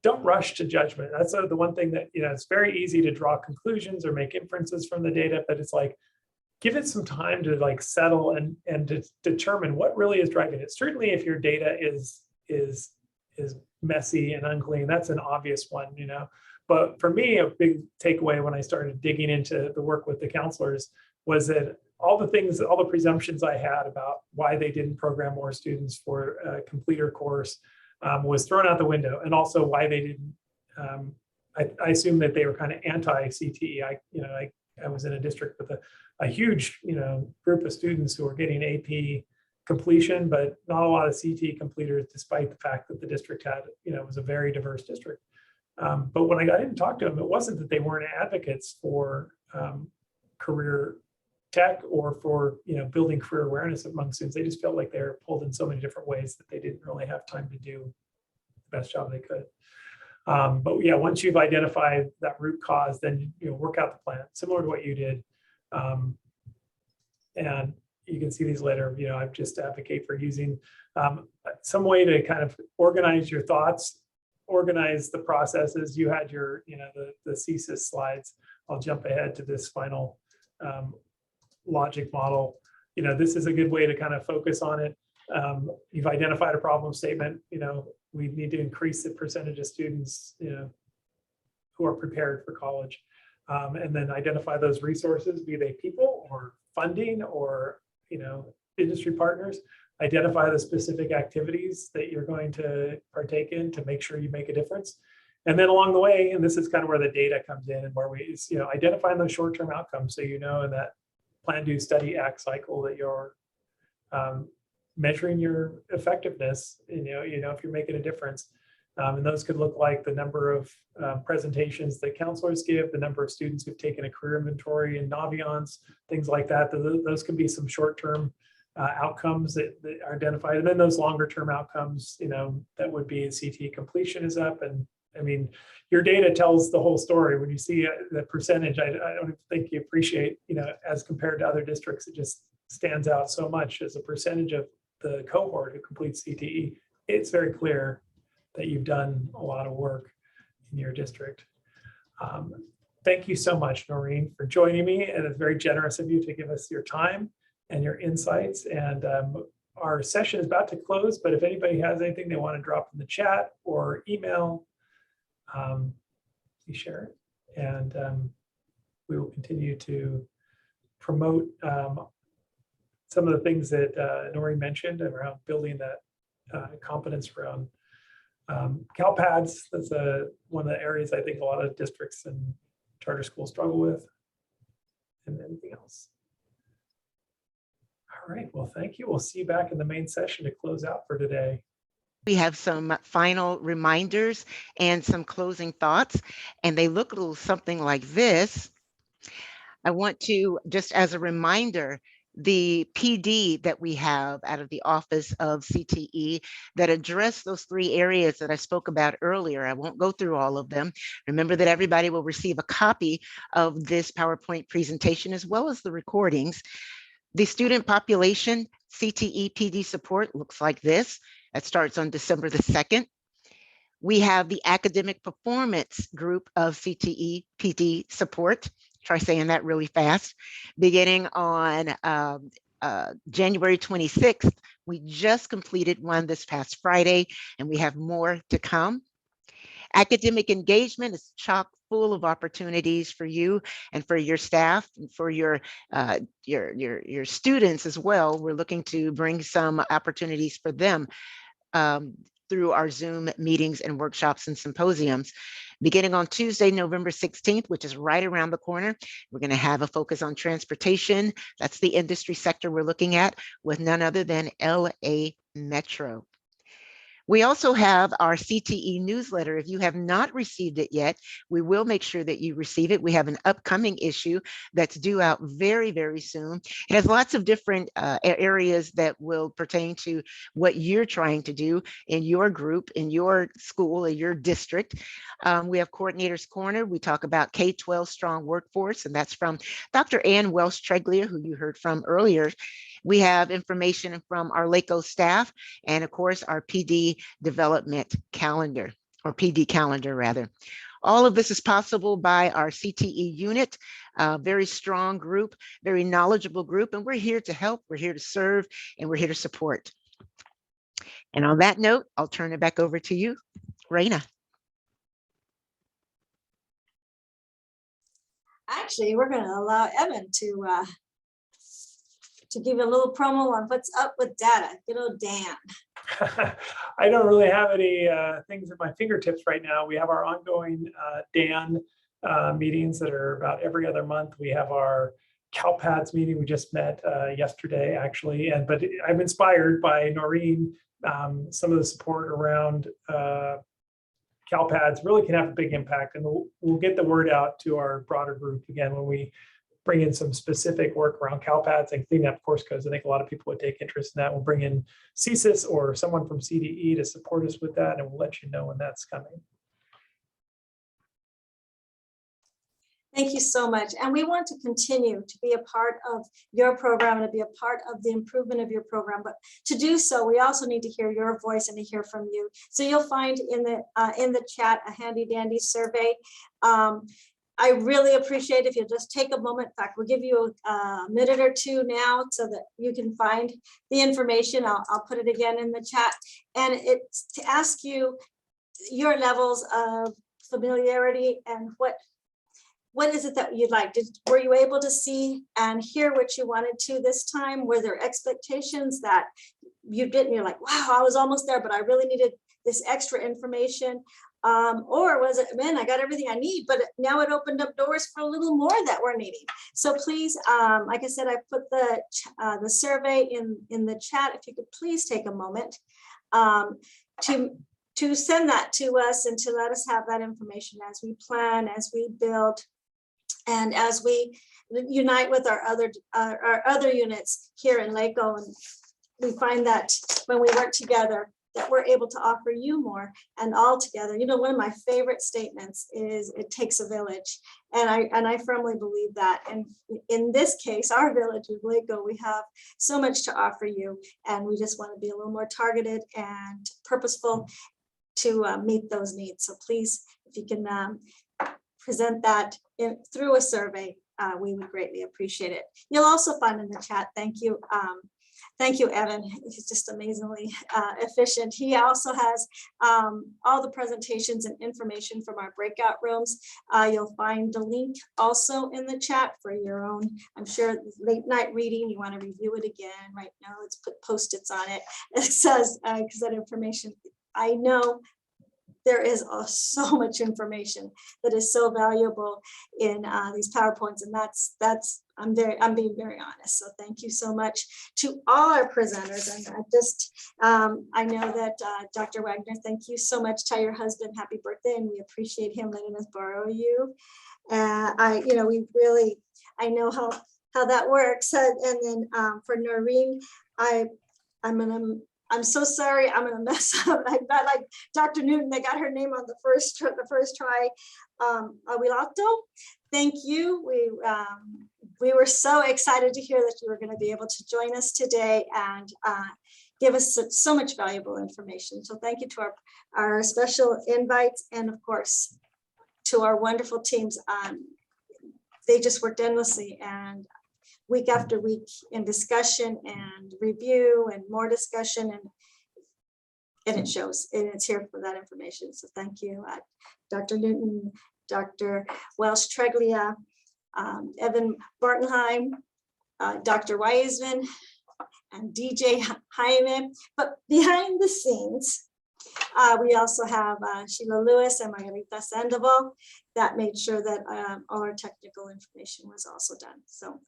Don't rush to judgment. That's the one thing that, it's very easy to draw conclusions or make inferences from the data, but it's like, give it some time to settle and to determine what really is driving it. Certainly if your data is messy and unclean, that's an obvious one, But for me, a big takeaway when I started digging into the work with the counselors was that all the presumptions I had about why they didn't program more students for a completer course was thrown out the window, and also why they didn't. I assumed that they were kind of anti-CTE. I was in a district with a huge group of students who were getting AP completion, but not a lot of CTE completers, despite the fact that the district had it was a very diverse district. But when I got in and talked to them, it wasn't that they weren't advocates for career tech or for building career awareness among students. They just felt like they were pulled in so many different ways that they didn't really have time to do the best job they could. But yeah, once you've identified that root cause, then work out the plan, similar to what you did. And you can see these later. I just advocate for using some way to kind of organize your thoughts, organize the processes. You had your, the CSIS slides. I'll jump ahead to this final logic model. This is a good way to kind of focus on it. You've identified a problem statement. We need to increase the percentage of students, who are prepared for college. And then identify those resources, be they people or funding or, industry partners. Identify the specific activities that you're going to partake in to make sure you make a difference. And then along the way, and this is kind of where the data comes in and where we, identifying those short-term outcomes. So, in that plan, do, study, act cycle that you're measuring your effectiveness, if you're making a difference. And those could look like the number of presentations that counselors give, the number of students who've taken a career inventory and Naviance, things like that. Those can be some short-term outcomes that are identified. And then those longer-term outcomes, that would be CTE completion is up. And I mean, your data tells the whole story. When you see the percentage, I don't think you appreciate, as compared to other districts, it just stands out so much as a percentage of the cohort who completes CTE. It's very clear that you've done a lot of work in your district. Thank you so much, Noreen, for joining me. And it's very generous of you to give us your time and your insights. And our session is about to close, but if anybody has anything they want to drop in the chat or email, please share it. And we will continue to promote some of the things that Noreen mentioned around building that competence around CalPads. That's one of the areas I think a lot of districts and charter schools struggle with. And anything else? All right, well, thank you. We'll see you back in the main session to close out for today. We have some final reminders and some closing thoughts, and they look a little something like this. I want to, just as a reminder, the PD that we have out of the Office of CTE that address those 3 areas that I spoke about earlier. I won't go through all of them. Remember that everybody will receive a copy of this PowerPoint presentation as well as the recordings. The student population CTE PD support looks like this. That starts on December the 2nd. We have the academic performance group of CTE PD support. Try saying that really fast. Beginning on January 26th, we just completed one this past Friday, and we have more to come. Academic engagement is chock full of opportunities for you and for your staff and for your students as well. We're looking to bring some opportunities for them through our Zoom meetings and workshops and symposiums. Beginning on Tuesday, November 16th, which is right around the corner, we're going to have a focus on transportation. That's the industry sector we're looking at with none other than LA Metro. We also have our CTE newsletter. If you have not received it yet, we will make sure that you receive it. We have an upcoming issue that's due out very, very soon. It has lots of different areas that will pertain to what you're trying to do in your group, in your school, in your district. We have Coordinator's Corner. We talk about K-12 strong workforce, and that's from Dr. Ann Welsh-Treglia, who you heard from earlier. We have information from our LACO staff and, of course, our PD development calendar, or PD calendar rather. All of this is possible by our CTE unit, very strong group, very knowledgeable group, and we're here to help, we're here to serve, and we're here to support. And on that note, I'll turn it back over to you, Raina. Actually, we're going to allow Evan to give you a little promo on what's up with data. Good old Dan. I don't really have any things at my fingertips right now. We have our ongoing DAN meetings that are about every other month. We have our CalPads meeting. We just met yesterday, actually. But I'm inspired by Noreen. Some of the support around CalPads really can have a big impact. And we'll get the word out to our broader group again when we bring in some specific work around CalPads and clean up course codes. I think a lot of people would take interest in that. We'll bring in CSIS or someone from CDE to support us with that, and we'll let you know when that's coming. Thank you so much. And we want to continue to be a part of your program and to be a part of the improvement of your program. But to do so, we also need to hear your voice and to hear from you. So you'll find in the chat a handy dandy survey. I really appreciate if you'll just take a moment. In fact, we'll give you a minute or two now so that you can find the information. I'll put it again in the chat. And it's to ask you your levels of familiarity and what is it that you'd like? Were you able to see and hear what you wanted to this time? Were there expectations that you didn't? You're like, wow, I was almost there, but I really needed this extra information. Or was it, man, I got everything I need, but now it opened up doors for a little more that we're needing. So please, like I said, I put the survey in the chat. If you could please take a moment to send that to us and to let us have that information as we plan, as we build, and as we unite with our other units here in LACO. And we find that when we work together, that we're able to offer you more and all together. You know, one of my favorite statements is it takes a village. And I firmly believe that. And in this case, our village of LACO, we have so much to offer you. And we just want to be a little more targeted and purposeful to meet those needs. So please, if you can present that through a survey, we would greatly appreciate it. You'll also find in the chat, thank you. Thank you, Evan. He's just amazingly efficient. He also has all the presentations and information from our breakout rooms. You'll find the link also in the chat for your own, I'm sure, late night reading. You want to review it again right now. Let's put Post-its on it. It says, because that information, I know there is so much information that is so valuable in these PowerPoints, and that's I'm being very honest. So thank you so much to all our presenters. And I know that Dr. Wagner, thank you so much. Tell your husband happy birthday, and we appreciate him letting us borrow you. I know how that works. And then for Noreen, I'm so sorry, I'm gonna mess up. I'm not like Dr. Newton, they got her name on the first try. Awilato, thank you. We were so excited to hear that you were gonna be able to join us today and give us so much valuable information. So thank you to our special invites, and of course, to our wonderful teams. They just worked endlessly, and week after week in discussion and review and more discussion, and it shows, and it's here for that information. So thank you, Dr. Newton, Dr. Welsh-Treglia, Evan Bartleheim, Dr. Wiseman, and DJ Jaime. But behind the scenes, we also have Sheila Lewis and Margarita Sandoval that made sure that all our technical information was also done. So,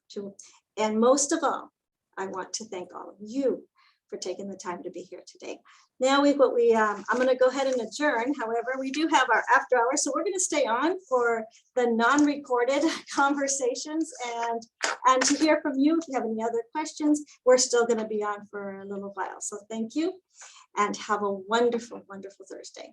and most of all, I want to thank all of you for taking the time to be here today. Now I'm going to go ahead and adjourn. However, we do have our after hours, so we're going to stay on for the non-recorded conversations and to hear from you. If you have any other questions, we're still going to be on for a little while. So thank you, and have a wonderful, wonderful Thursday.